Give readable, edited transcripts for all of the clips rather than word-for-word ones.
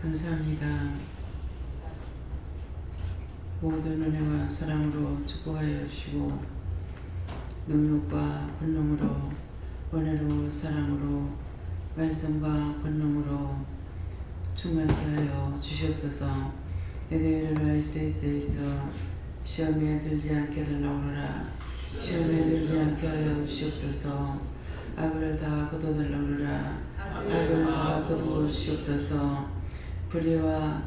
감사합니다. 모든 은혜와 사랑으로 축복하여 주시고 능력과 권능으로 은혜로 사랑으로 말씀과 권능으로 충만케 하여 주시옵소서. 에데르라 이세이세이서 시험에 들지 않게 달라오너라. 시험에 들지 않게 하여 주시옵소서. 악을 다 거둬달라오너라. 악을 다 거두어 주시옵소서. 불의와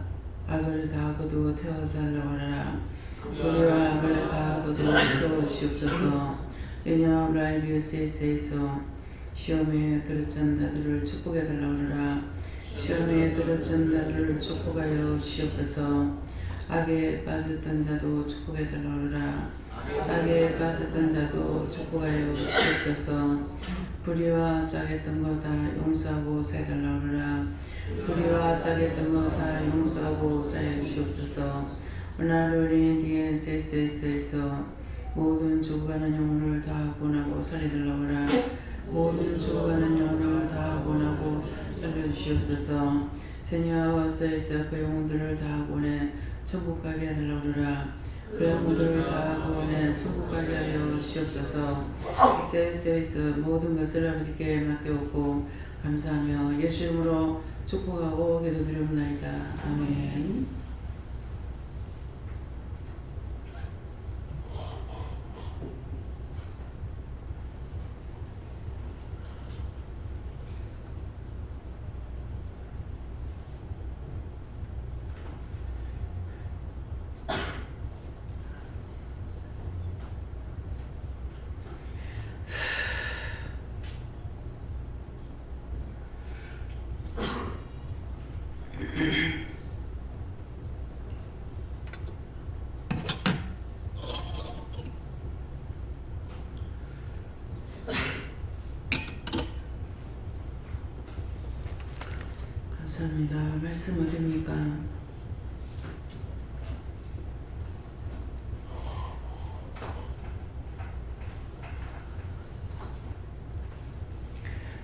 악을 다 거두어 태워달라오너라. 불의와 악을 다 거두어 태워주시옵소서. 왜냐하면 라이비우스에서 시험에 들어찬 자들을 축복해 달라오너라. 시험에 들어찬 자들을 축복하여 주시옵소서. 악에 빠졌던 자도 축복해 달라오너라. 악에 빠졌던 자도 축복하여 주시옵소서. 불의와 짜겠던 거 다 용서하고 사해달라오너라. 불의와 짜겠던 거 다 용서하고 사해 주시옵소서. 오나르리 디엔세스에서 모든 죽어가는 영혼을 다 구원하고 살리달라오너라. 모든 죽어가는 영혼을 다 구원하고 살려주시옵소서. 세녀와 와서에서 그 영혼들을 다 구원해 천국 가게 해달라오너라. 그 영혼들을 다 구원해 천국 가게 하여 주시옵소서. 세에서 모든 것을 아버지께 맡겨오고 감사하며 예수 이름으로 축복하고 기도드리옵나이다. 아멘. 감사합니다. 말씀 어딥니까?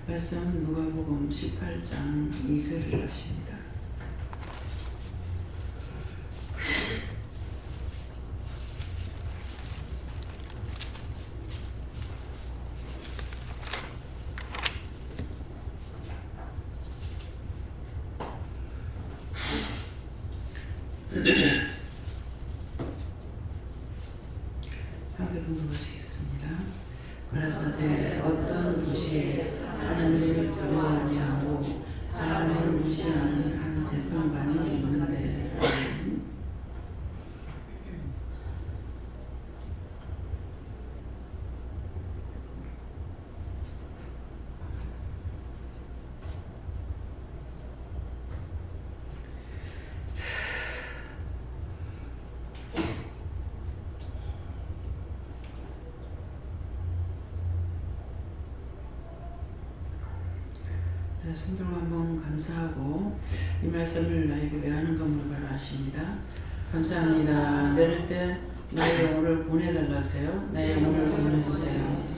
말씀 누가복음 18장 2절을 하십니다. 함께 봉독하시겠습니다. 가라사대 어떤 것이 하나님을 두려워하냐 하고 사람을 무시하는 한 재판관이 있는데 순종을 한번 감사하고 이 말씀을 나에게 왜 하는 가 물어봐라 하십니다. 감사합니다. 내릴 때 나의 영혼을 보내달라 하세요. 나의 영혼을 보내주세요.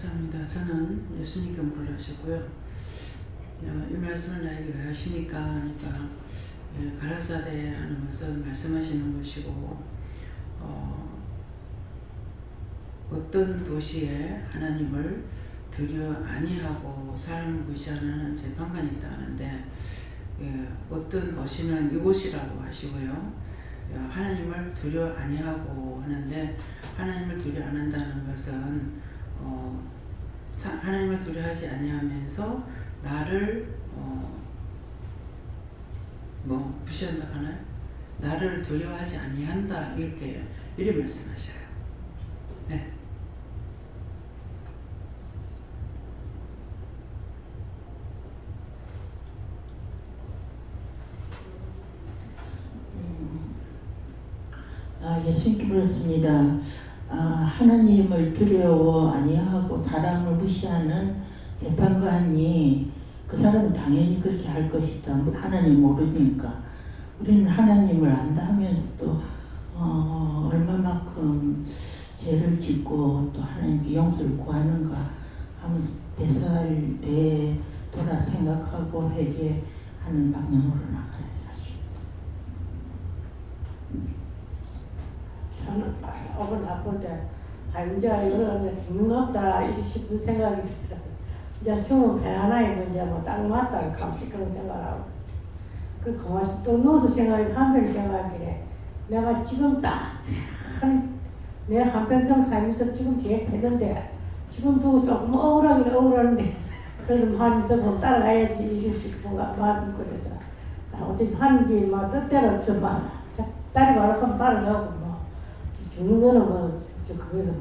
감사합니다. 저는 예수님께 물을 하셨고요. 이 말씀을 나에게 왜 하십니까? 하니까 가라사대 하는 것은 말씀하시는 것이고 어떤 도시에 하나님을 두려 아니하고 사람을 무시하는 재판관이 있다 하는데 어떤 도시는 이곳이라고 하시고요. 하나님을 두려 아니하고 하는데 하나님을 두려 안 한다는 것은 하나님을 두려하지 아니하면서 나를 무시한다 하나요? 나를 두려워하지 아니한다 이렇게 말씀하셔요. 네. 예수님께 물었습니다. 하나님을 두려워 아니하고 사람을 무시하는 재판관이 그 사람은 당연히 그렇게 할 것이다. 하나님 모르니까. 우리는 하나님을 안다 하면서도 얼마만큼 죄를 짓고 또 하나님께 용서를 구하는가 하면서 되돌아 생각하고 회개하는 방향으로 나가야 하십니다. 저는 억울 아플 때 이제 이거 죽는 것 없다 싶은 생각이 들더라고요. 이제 죽으면 편안하게 이제 딱 맞다 감시 그런 생각하고 그 가만히 또 누워서 생각이 한편 생각하길래 내가 지금 내 한평생 살면서 지금 계획했는데 지금도 조금 억울하긴 억울한데 그래도 하나님 조금 따라가야지 싶은 마음이 그래서 어차피 하나님이 뜻대로 딸이 말하면 따라가고 죽는 거는 그거는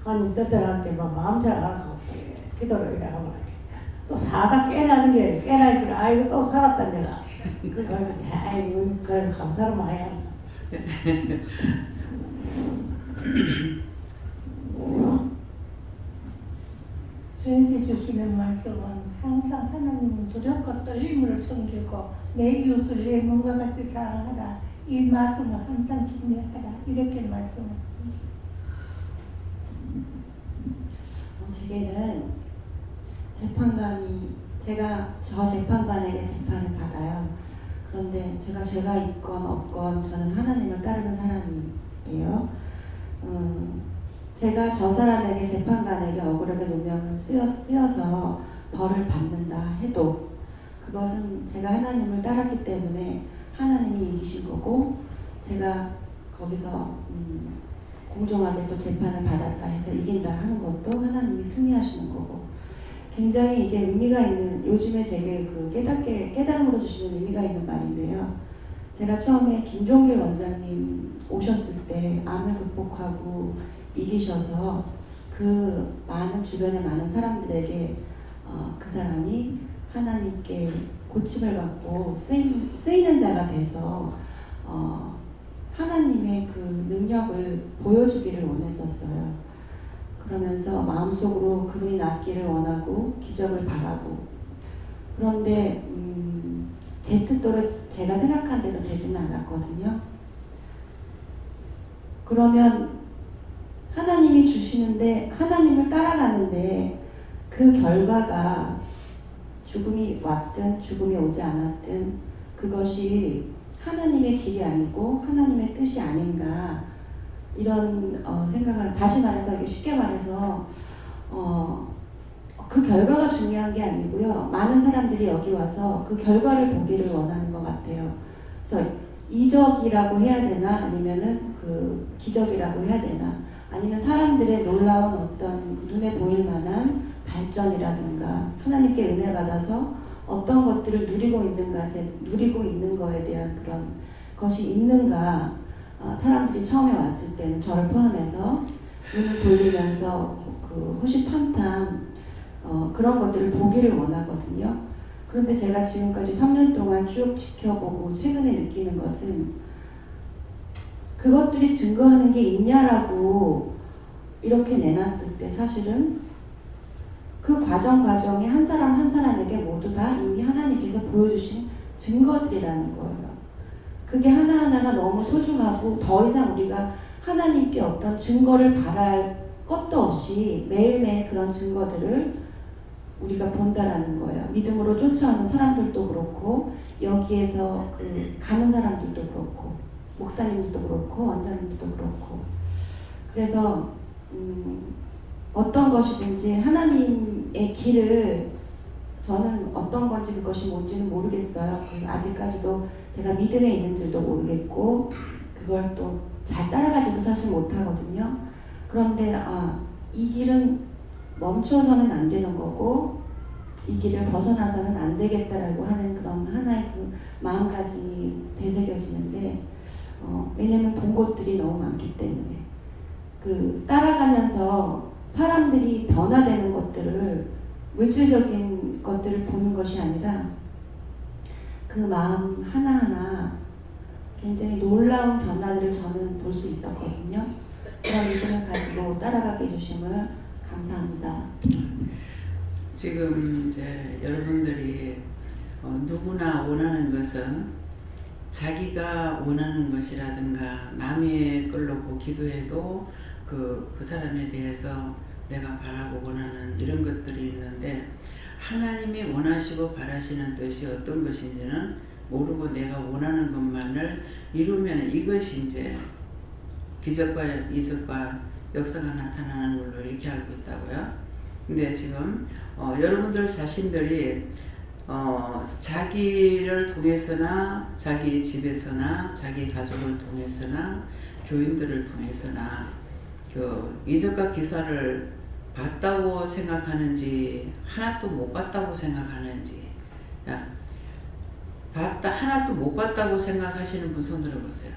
하나님 뜻대로 할 때 마음대로 하라고 기도를 이래 하면 또 사사 깨나는 게 깨나니까 이거 또 살았다 내가 그래가지고 아이고 그래 감사를 많이 한다. 저에게 주시는 말씀은 항상 하나님은 두렵고 떨림으로 섬기고 내 이웃을 내 몸과 같이 사랑하라. 이 말씀을 항상 기억하라. 이렇게 말씀하십니다. 제게는 제가 저 재판관에게 재판을 받아요. 그런데 제가 죄가 있건 없건 저는 하나님을 따르는 사람이에요. 제가 저 사람에게 재판관에게 억울하게 누명을 쓰여서 벌을 받는다 해도 그것은 제가 하나님을 따랐기 때문에 하나님이 이기신 거고 제가 거기서 공정하게 또 재판을 받았다 해서 이긴다 하는 것도 하나님이 승리하시는 거고 굉장히 이게 의미가 있는 요즘에 제게 그 깨달음으로 주시는 의미가 있는 말인데요. 제가 처음에 김종길 원장님 오셨을 때 암을 극복하고 이기셔서 그 많은 주변의 많은 사람들에게 그 사람이 하나님께 고침을 받고 쓰이는 자가 돼서 하나님의 그 능력을 보여주기를 원했었어요. 그러면서 마음속으로 그분이 낫기를 원하고 기적을 바라고 그런데 제 뜻대로 제가 생각한 대로 되지는 않았거든요. 그러면 하나님이 주시는데 하나님을 따라가는데 그 결과가 죽음이 왔든 죽음이 오지 않았든 그것이 하나님의 길이 아니고 하나님의 뜻이 아닌가 이런 생각을 다시 말해서 쉽게 말해서 그 결과가 중요한 게 아니고요. 많은 사람들이 여기 와서 그 결과를 보기를 원하는 것 같아요. 그래서 이적이라고 해야 되나 아니면은 그 기적이라고 해야 되나 아니면 사람들의 놀라운 어떤 눈에 보일 만한 발전이라든가 하나님께 은혜 받아서 어떤 것들을 누리고 있는 거에 대한 그런 것이 있는가 사람들이 처음에 왔을 때는 저를 포함해서 눈을 돌리면서 그 호시탐탐 그런 것들을 보기를 원하거든요. 그런데 제가 지금까지 3년 동안 쭉 지켜보고 최근에 느끼는 것은 그것들이 증거하는 게 있냐라고 이렇게 내놨을 때 사실은 그 과정에 한 사람 한 사람에게 모두 다 이미 하나님께서 보여주신 증거들이라는 거예요. 그게 하나하나가 너무 소중하고 더 이상 우리가 하나님께 어떤 증거를 바랄 끝도 없이 매일매일 그런 증거들을 우리가 본다라는 거예요. 믿음으로 쫓아오는 사람들도 그렇고 여기에서 그 가는 사람들도 그렇고 목사님들도 그렇고 원장님들도 그렇고 그래서 어떤 것이든지 하나님의 길을 저는 어떤 건지 그것이 뭔지는 모르겠어요. 아직까지도 제가 믿음에 있는 줄도 모르겠고 그걸 또 잘 따라가지도 사실 못하거든요. 그런데 이 길은 멈춰서는 안 되는 거고 이 길을 벗어나서는 안 되겠다라고 하는 그런 하나의 그 마음가짐이 되새겨지는데 왜냐면 본 것들이 너무 많기 때문에 그 따라가면서 사람들이 변화되는 것들을 물질적인 것들을 보는 것이 아니라 그 마음 하나하나 굉장히 놀라운 변화들을 저는 볼 수 있었거든요. 그런 믿음을 가지고 따라가게 해주심을 감사합니다. 지금 이제 여러분들이 누구나 원하는 것은 자기가 원하는 것이라든가 남의 걸 놓고 기도해도 그 사람에 대해서 내가 바라고 원하는 이런 것들이 있는데 하나님이 원하시고 바라시는 뜻이 어떤 것인지는 모르고 내가 원하는 것만을 이루면 이것이 이제 기적과 이적과 역사가 나타나는 걸로 이렇게 알고 있다고요. 근데 지금 여러분들 자신들이 자기를 통해서나 자기 집에서나 자기 가족을 통해서나 교인들을 통해서나 그 이적과 기사를 봤다고 생각하는지 하나도 못 봤다고 생각하는지 하나도 못 봤다고 생각하시는 분 손 들어보세요.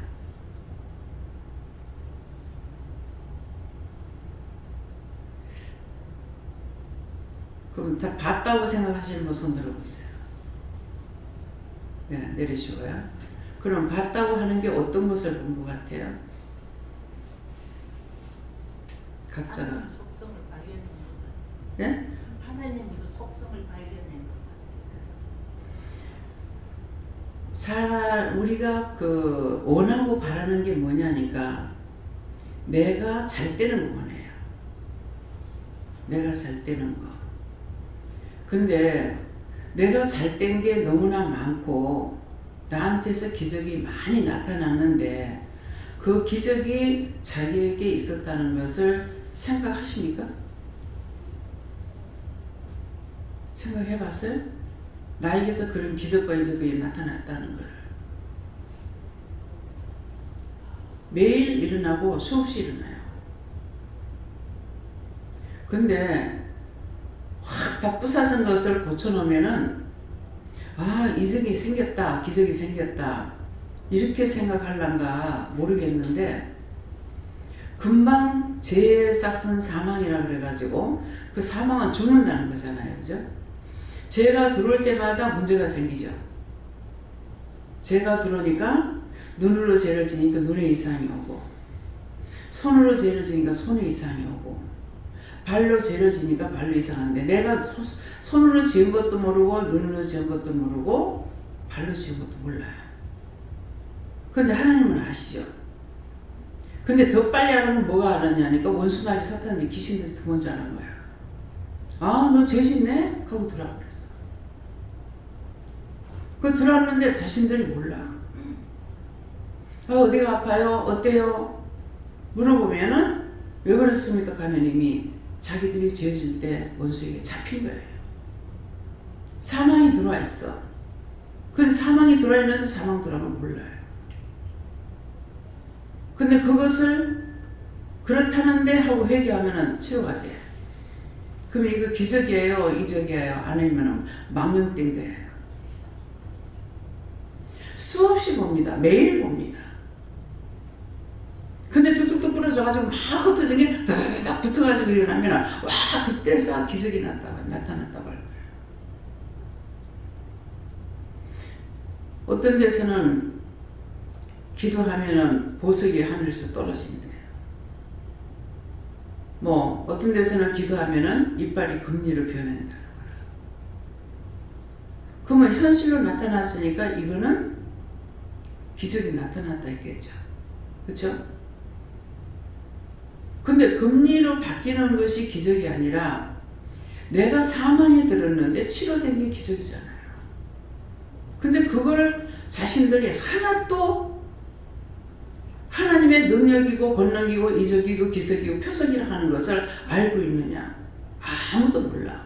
그럼 다 봤다고 생각하시는 분 손 들어보세요. 네, 내리시고요. 그럼 봤다고 하는 게 어떤 것을 본 것 같아요? 각자가. 하나님 속성을 발견한 것 같아요. 네? 하나님 그 속성을 발견한 것 같아요. 우리가 그 원하고 바라는 게 뭐냐니까 내가 잘 되는 거 원해요. 내가 잘 되는 거. 근데 내가 잘 된 게 너무나 많고 나한테서 기적이 많이 나타났는데 그 기적이 자기에게 있었다는 것을 생각하십니까? 생각해봤어요? 나에게서 그런 기적과 이적이 나타났다는 걸. 매일 일어나고 수없이 일어나요. 근데 확 다 부서진 것을 고쳐놓으면은 이적이 생겼다, 기적이 생겼다 이렇게 생각할란가 모르겠는데 금방 죄의 싹슨 사망이라 그래가지고 그 사망은 죽는다는 거잖아요. 그죠? 죄가 들어올 때마다 문제가 생기죠. 죄가 들어오니까 눈으로 죄를 지니까 눈에 이상이 오고 손으로 죄를 지니까 손에 이상이 오고 발로 죄를 지니까 발로 이상한데 내가 손으로 지은 것도 모르고 눈으로 지은 것도 모르고 발로 지은 것도 몰라요. 근데 하나님은 아시죠. 근데 더 빨리 아는 건 뭐가 알았냐니까 원수마귀 사탄이 귀신들이 더 먼저 아는 거야. 너 죄 짓네? 하고 들어와 버렸어. 그 들어왔는데 자신들이 몰라. 어디가 아파요? 어때요? 물어보면은 왜 그렇습니까? 가면 이미 자기들이 죄 질 때 원수에게 잡힌 거예요. 사망이 들어와 있어. 근데 사망이 들어와 있는데 사망 들어가면 몰라요. 근데 그것을 그렇다는데 하고 회개하면은 치료가 돼. 그럼 이거 기적이에요? 이적이에요? 아니면 망령된 거예요? 수없이 봅니다. 매일 봅니다. 근데 뚝뚝뚝 부러져가지고 막 흩어진 게 딱 붙어가지고 일어나면 와 그때 싹 기적이 나타났다고 할 거예요. 어떤 데서는 기도하면은 보석이 하늘에서 떨어진대요. 어떤 데서는 기도하면은 이빨이 금리로 변한다는 거예요. 그러면 현실로 나타났으니까 이거는 기적이 나타났다 했겠죠. 그렇죠? 근데 금리로 바뀌는 것이 기적이 아니라 내가 사망에 들었는데 치료된 게 기적이잖아요. 근데 그거를 자신들이 하나도 하나님의 능력이고 권능이고 이적이고 기적이고 표적이라 하는 것을 알고 있느냐? 아무도 몰라.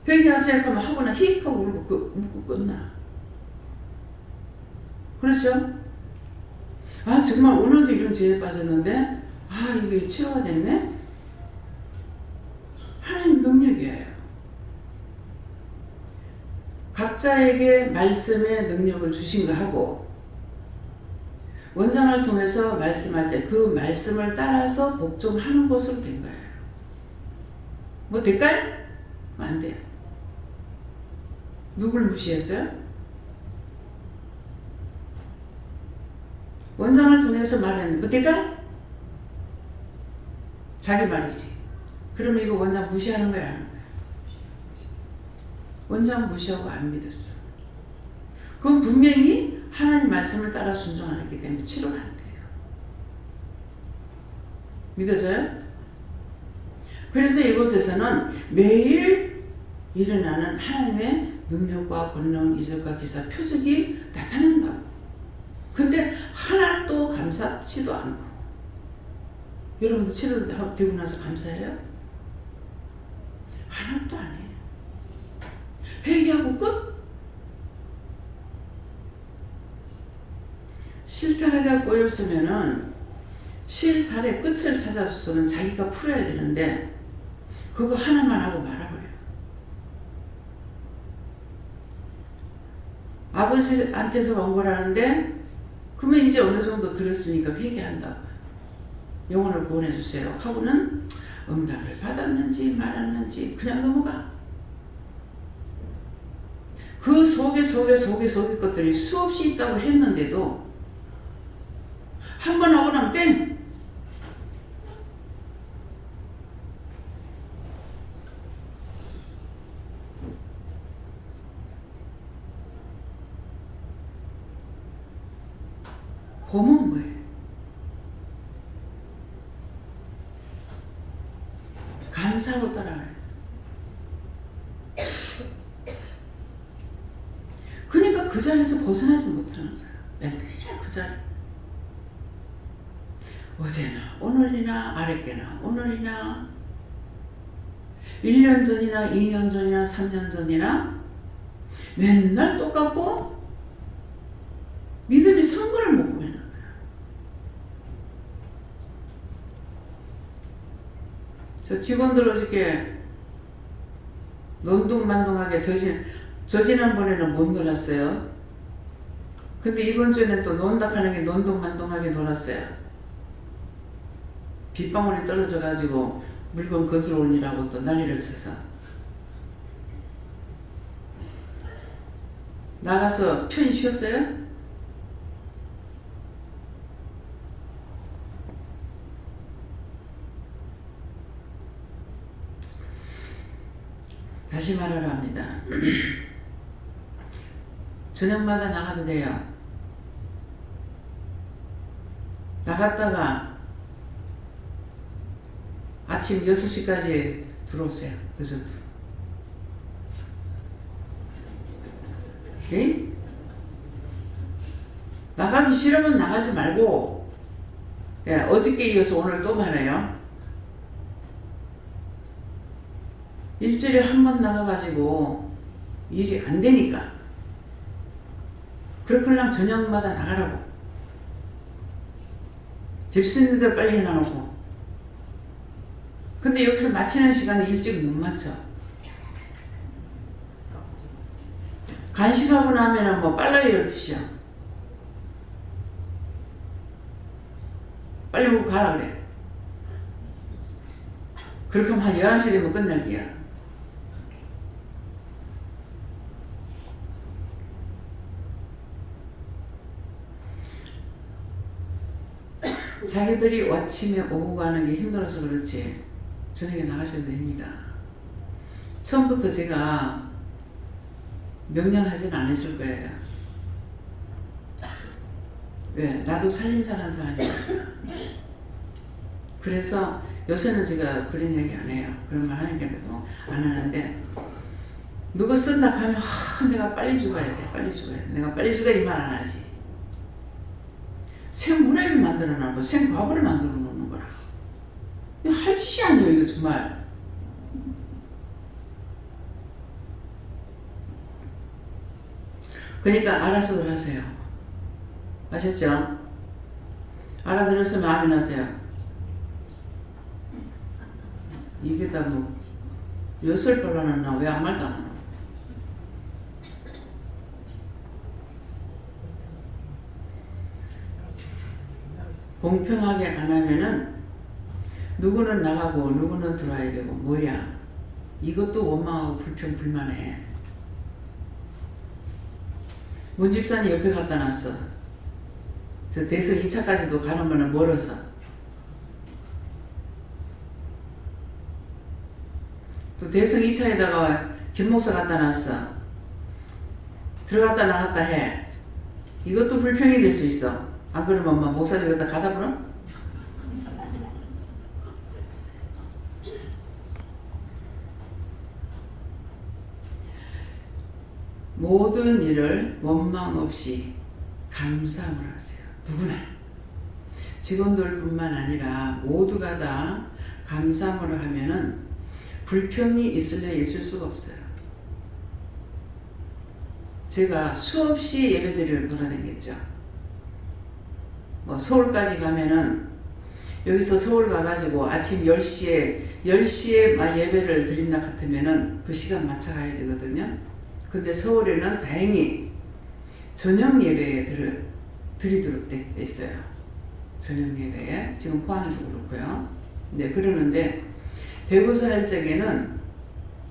회개하세요 하면 하거나 히익하고 울고 묻고 끝나. 그렇죠? 아 정말 오늘도 이런 죄에 빠졌는데 아 이게 치료가 됐네? 하나님 능력이에요. 각자에게 말씀의 능력을 주신 거 하고 원장을 통해서 말씀할 때 그 말씀을 따라서 복종하는 것으로 된 거예요. 뭐 될까요? 안 돼요. 누굴 무시했어요? 원장을 통해서 말했는데 뭐 될까요? 자기 말이지. 그러면 이거 원장 무시하는 거야, 안 하는 거야? 원장 무시하고 안 믿었어. 그건 분명히 하나님 말씀을 따라 순종 안 했기 때문에 치료가 안 돼요. 믿어져요? 그래서 이곳에서는 매일 일어나는 하나님의 능력과 권능, 이적과 기사, 표적이 나타난다고. 근데 하나도 감사치도 않고. 여러분도 치료되고 나서 감사해요? 하나도 안 해요. 회개하고 끝? 실타래가 꼬였으면은 실타래 끝을 찾아서는 자기가 풀어야 되는데 그거 하나만 하고 말아버려요. 아버지한테서 온 거라는데 그러면 이제 어느 정도 들었으니까 회개한다고요. 영혼을 구원해주세요 하고는 응답을 받았는지 말았는지 그냥 넘어가. 그 속에 것들이 수없이 있다고 했는데도 한 번 하고 나면 땡! 봄은 뭐예요? 감사하고 따라가요. 그러니까 그 자리에서 벗어나지 못하는 거예요. 맨날 그 자리. 어제나 오늘이나 아랫게나 오늘이나 1년 전이나 2년 전이나 3년 전이나 맨날 똑같고 믿음의 성과를 못 보이는 거예요. 저 직원들 어저께 논둥만둥하게 지난번에는 못 놀았어요. 근데 이번 주에는 또 논다 하는 게 논둥만둥하게 놀았어요. 빗방울이 떨어져가지고 물건 거들어 오느라고 또 난리를 쳐서 나가서 편히 쉬었어요? 다시 말하려 합니다. 저녁마다 나가도 돼요. 나갔다가 아침 6시까지 들어오세요. 늦어도. 오케이? 나가기 싫으면 나가지 말고, 예, 어저께 이어서 오늘 또 말해요. 일주일에 한 번 나가가지고 일이 안 되니까. 그렇게랑 저녁마다 나가라고. 될 수 있는 대로 빨리 해놔놓고. 근데 여기서 마치는 시간이 일찍 못 맞춰. 간식하고 나면은 뭐 빨라요 12시야. 빨리 먹고 가라 그래. 그렇게 하면 한 11시 되면 끝날 게야. 자기들이 아침에 오고 가는 게 힘들어서 그렇지 저녁에 나가셔도 됩니다. 처음부터 제가 명령하진 않았을 거예요. 왜? 나도 살림살한 사람이니까. 그래서 요새는 제가 그런 얘기 안 해요. 그런 말 하니까도 안 하는데, 누가 쓴다 하면 내가 빨리 죽어야 돼. 빨리 죽어야 돼. 내가 빨리 죽어야 이 말 안 하지. 생문해를 만들어 놔고 생과거를 만들어 놓는 거라. 이거 할 짓이 아니에요. 이거 정말. 그러니까 알아서들 하세요. 아셨죠? 알아들었으면 아멘하세요. 입에다 뭐 엿을 발라놨나? 왜 아무 말도 안 하나? 공평하게 안 하면은 누구는 나가고 누구는 들어와야 되고 뭐야? 이것도 원망하고 불평 불만해. 문집산이 옆에 갖다 놨어. 저 대서 2차까지도 가는 거는 멀어서. 또 대서 2차에다가 김목사 갖다 놨어. 들어갔다 나갔다 해. 이것도 불평이 될 수 있어. 안 그러면 엄마 목사님 갖다 가다 불어? 모든 일을 원망 없이 감사함을 하세요. 누구나. 직원들뿐만 아니라 모두가 다 감사함을 하면은 불평이 있을래 있을 수가 없어요. 제가 수없이 예배드리러 돌아다녔죠. 뭐 서울까지 가면은 여기서 서울 가가지고 아침 10시에 막 예배를 드린다 같으면은 그 시간 맞춰 가야 되거든요. 근데 서울에는 다행히 저녁 예배에 드리도록 됐어요. 저녁 예배에. 지금 포항에도 그렇고요. 네, 그러는데 대구서 할 적에는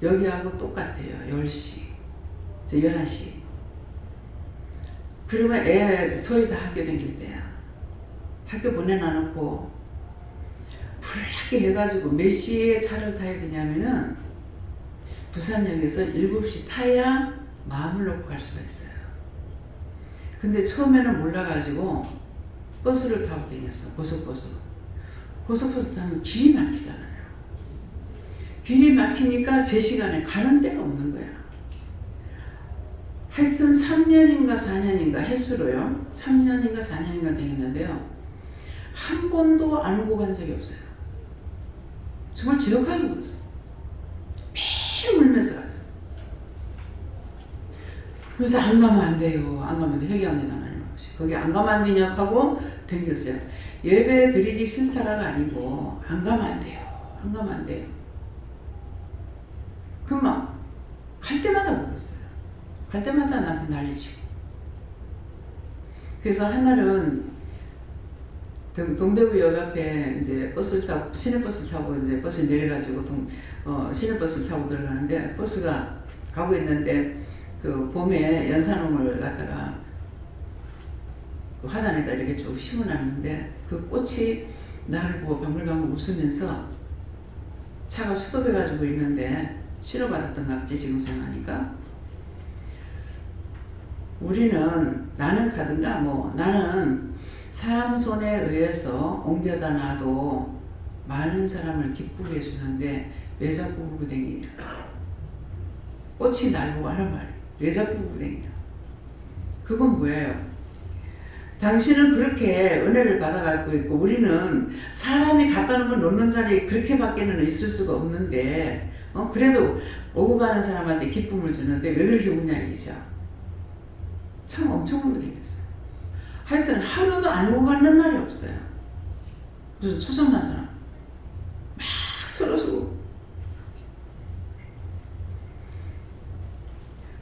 여기하고 똑같아요. 10시, 11시. 그러면 애 소위 다 학교 다닐 때야. 학교 보내놔놓고 불하게 해가지고 몇 시에 차를 타야 되냐면은 부산역에서 7시 타야 마음을 놓고 갈 수가 있어요. 근데 처음에는 몰라가지고 버스를 타고 다녔어. 고속버스. 고속버스 타면 길이 막히잖아요. 길이 막히니까 제 시간에 가는 데가 없는 거야. 하여튼 3년인가 4년인가 횟수로요. 3년인가 4년인가 되겠는데요. 한 번도 안 오고 간 적이 없어요. 정말 지독하게 울었어. 매일 울면서 갔어. 그래서 안 가면 안 돼요. 안 가면 안 돼. 회개합니다. 하나님 아버지. 거기 안 가면 안 되냐고 하고 댕겼어요. 예배 드리기 싫다라가 아니고 안 가면 안 돼요. 안 가면 안 돼요. 그럼 막 갈 때마다 울었어요. 갈 때마다 남편 난리치고. 그래서 한날은 동대구역 앞에 이제 버스를 타고 시내버스를 타고 이제 버스 내려가지고 시내버스를 타고 들어가는데 버스가 가고 있는데 그 봄에 연산홍을 갖다가 그 화단에다 이렇게 쭉 심어놨는데 그 꽃이 나를 보고 방글방글 웃으면서 차가 수도해가지고 있는데 치료받았던가 보지 지금 생각하니까. 우리는 나는 가든가 뭐 나는 사람 손에 의해서 옮겨다 놔도 많은 사람을 기쁘게 해주는데 왜 자꾸 울고 댕기냐. 꽃이 날 보고 하는 말이에요. 왜 자꾸 울고 댕기냐. 그건 뭐예요? 당신은 그렇게 은혜를 받아가고 있고 우리는 사람이 갖다 놓은 걸 놓는 자리에 그렇게밖에는 있을 수가 없는데 그래도 오고 가는 사람한테 기쁨을 주는데 왜 그렇게 웃냐 이기죠. 참 엄청 울고 댕겼어요. 하여튼 하루도 안 오고 가는 날이 없어요. 무슨 초상난 사람 막 서로 쓰고.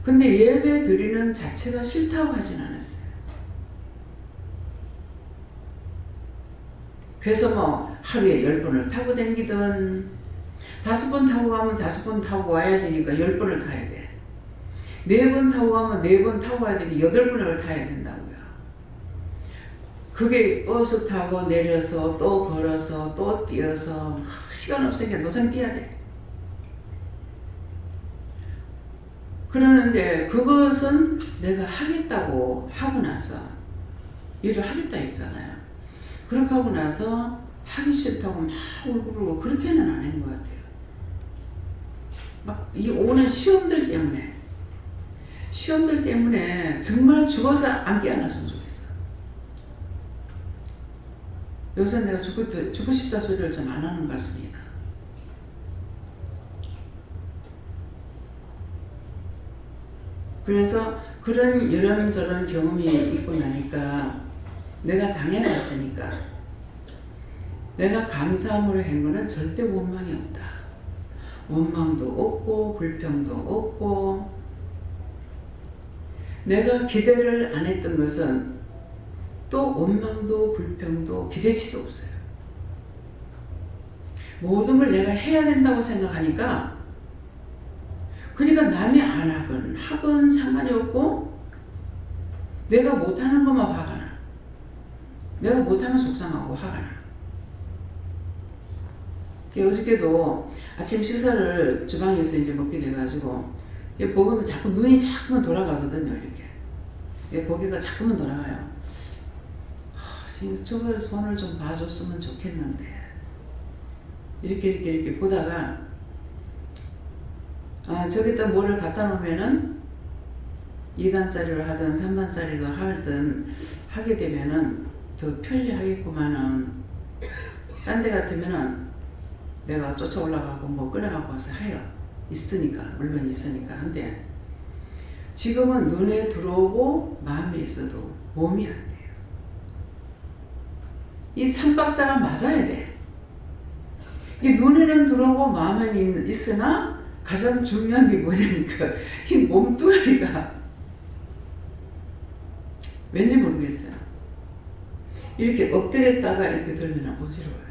근데 예배 드리는 자체가 싫다고 하진 않았어요. 그래서 뭐 하루에 10번을 타고 다니든 5번 타고 가면 5번 타고 와야 되니까 10번을 타야 돼. 4번 타고 가면 4번 타고 와야 되니까 8번을 타야 된다고요. 그게 버스 타고 내려서 또 걸어서 또 뛰어서 시간 없으니까 노상 뛰어야 돼. 그러는데 그것은 내가 하겠다고 하고 나서 일을 하겠다 했잖아요. 그렇게 하고 나서 하기 싫다고 막 울고 그렇게는 안 한 것 같아요. 막 이 오는 시험들 때문에 정말 죽어서 안 깨어났으면 좋겠어. 요새 내가 죽고 싶다 소리를 좀 안 하는 것 같습니다. 그래서 그런 이런저런 경험이 있고 나니까 내가 당해봤으니까 내가 감사함으로 한 거는 절대 원망이 없다. 원망도 없고 불평도 없고 내가 기대를 안 했던 것은 또 원망도 불평도 기대치도 없어요. 모든 걸 내가 해야 된다고 생각하니까 그러니까 남이 안 하건 상관이 없고 내가 못하는 것만 화가 나. 내가 못하면 속상하고 화가 나. 어저께도 아침 식사를 주방에서 이제 먹게 돼가지고 보면 자꾸 눈이 자꾸만 돌아가거든요. 이렇게 고개가 자꾸만 돌아가요. 지금 저걸 손을 좀 봐줬으면 좋겠는데 이렇게 보다가 저기다 뭐를 갖다 놓으면은 2단짜리로 하든 3단짜리로 하든 하게 되면은 더 편리하겠구만은 딴 데 같으면은 내가 쫓아 올라가고 뭐 꺼내갖고 와서 해요. 물론 있으니까. 근데 지금은 눈에 들어오고 마음에 있어도 몸이 안 돼요. 이 삼박자가 맞아야 돼. 이 눈에는 들어오고 마음에 있으나 가장 중요한 게 뭐냐니까 이 몸뚱아리가 왠지 모르겠어요. 이렇게 엎드렸다가 이렇게 들면 어지러워요.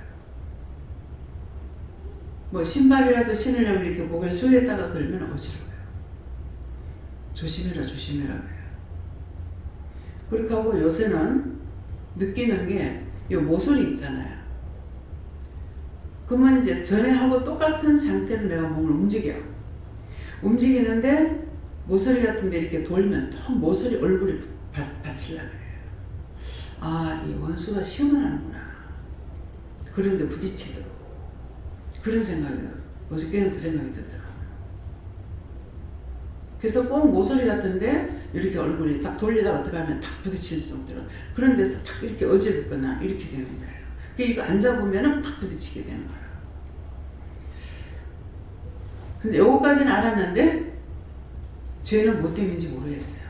뭐 신발이라도 신으려고 이렇게 목을 수였다가 들면 어지러워요. 조심해라 해요. 그렇게 하고 요새는 느끼는 게 이 모서리 있잖아요. 그러면 이제 전에 하고 똑같은 상태로 내가 몸을 움직이는데 모서리 같은 데 이렇게 돌면 또 모서리 얼굴에 받치려고 해요. 이 원수가 시험을 하는구나. 그런데 부딪히더라고. 그런 생각이 들어요. 어저께는 그 생각이 들더라고요. 그래서 꼭 모서리 같은데 이렇게 얼굴이 딱 돌리다가 어떻게 하면 탁 부딪힐 정도로 그런 데서 탁 이렇게 어지럽거나 이렇게 되는 거예요. 이거 앉아보면은 탁 부딪히게 되는 거예요. 근데 요거까지는 알았는데 죄는 뭐 때문인지 모르겠어요.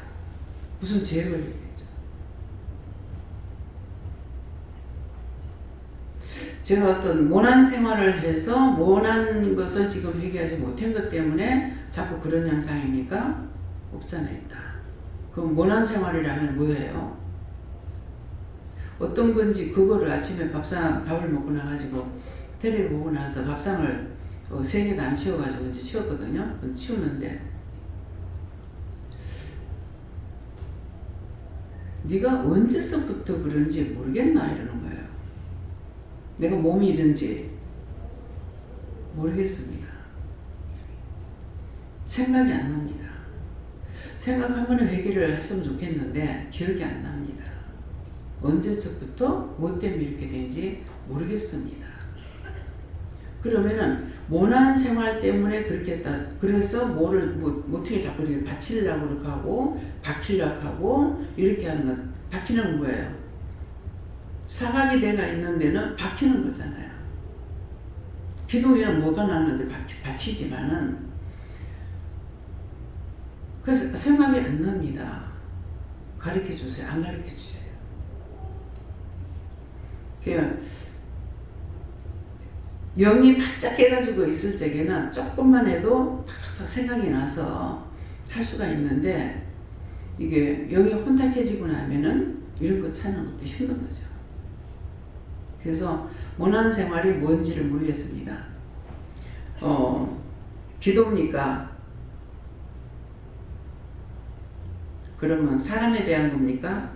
무슨 죄에 걸리겠죠. 제가 어떤 모난 생활을 해서 모난 것을 지금 회개하지 못한 것 때문에 자꾸 그런 현상입니까? 없잖아요. 그럼 모난 생활이라면 뭐예요? 어떤 건지 그거를 아침에 밥을 먹고 나가지고 텔레비 보고 나서 밥상을 3개도 안 치워가지고 이제 치웠거든요. 치우는데 네가 언제서부터 그런지 모르겠나 이러는 거예요. 내가 몸이 이런지 모르겠습니다. 생각이 안 납니다. 생각하면 회개를 했으면 좋겠는데 기억이 안 납니다. 언제서부터 뭐 때문에 이렇게 된지 모르겠습니다. 그러면은 모난 생활 때문에 그렇게 했다. 그래서 뭐를 어떻게 자꾸 이렇게 받치려고 하고 박히려고 하고 이렇게 하는 건 박히는 건 뭐예요? 사각이 돼가 있는 데는 박히는 거잖아요. 기둥에는 뭐가 나는데 받치지만은 그래서 생각이 안 납니다. 가르쳐 주세요. 안 가르쳐 주세요. 그냥 영이 바짝 깨가지고 있을 적에는 조금만 해도 탁탁 생각이 나서 할 수가 있는데 이게 영이 혼탁해지고 나면은 이런 거 찾는 것도 힘든 거죠. 그래서 모난 생활이 뭔지를 모르겠습니다. 기도입니까? 그러면 사람에 대한 겁니까?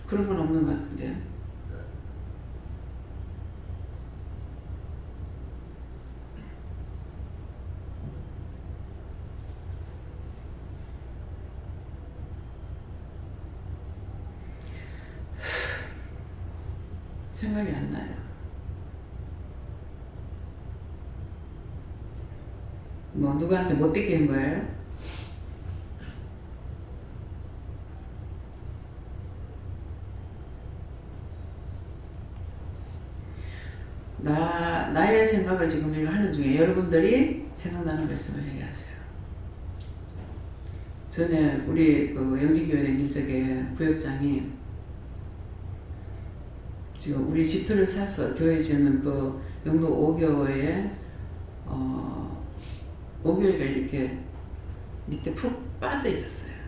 그런 건 없는 것 같은데요. 생각이 안 나요. 뭐 누구한테 못되게 한 거예요? 나의 생각을 지금 이거 하는 중에 여러분들이 생각나는 말씀을 얘기하세요. 전에 우리 그 영진교회 다닐 적에 부역장이 지금 우리 집터를 사서 교회 지는 그 영도 5교회에 5교회가 이렇게 밑에 푹 빠져 있었어요.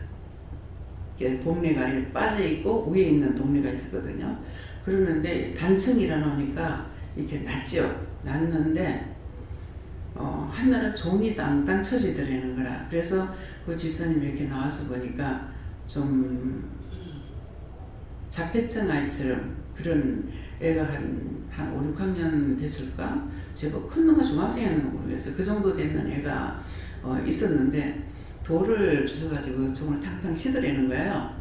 이게 동네가 이렇게 빠져 있고 위에 있는 동네가 있었거든요. 그러는데 단층이라 놓으니까 이렇게 낮죠. 낮는데 하늘은 종이 땅땅 쳐지더라는 거라. 그래서 그 집사님이 이렇게 나와서 보니까 좀 자폐증 아이처럼 그런 애가 한 5, 6학년 됐을까? 제법 큰 놈가 중학생이었는가 모르겠어요. 그 정도 되는 애가 있었는데 돌을 주워가지고 종을 탕탕 치더라는 거예요.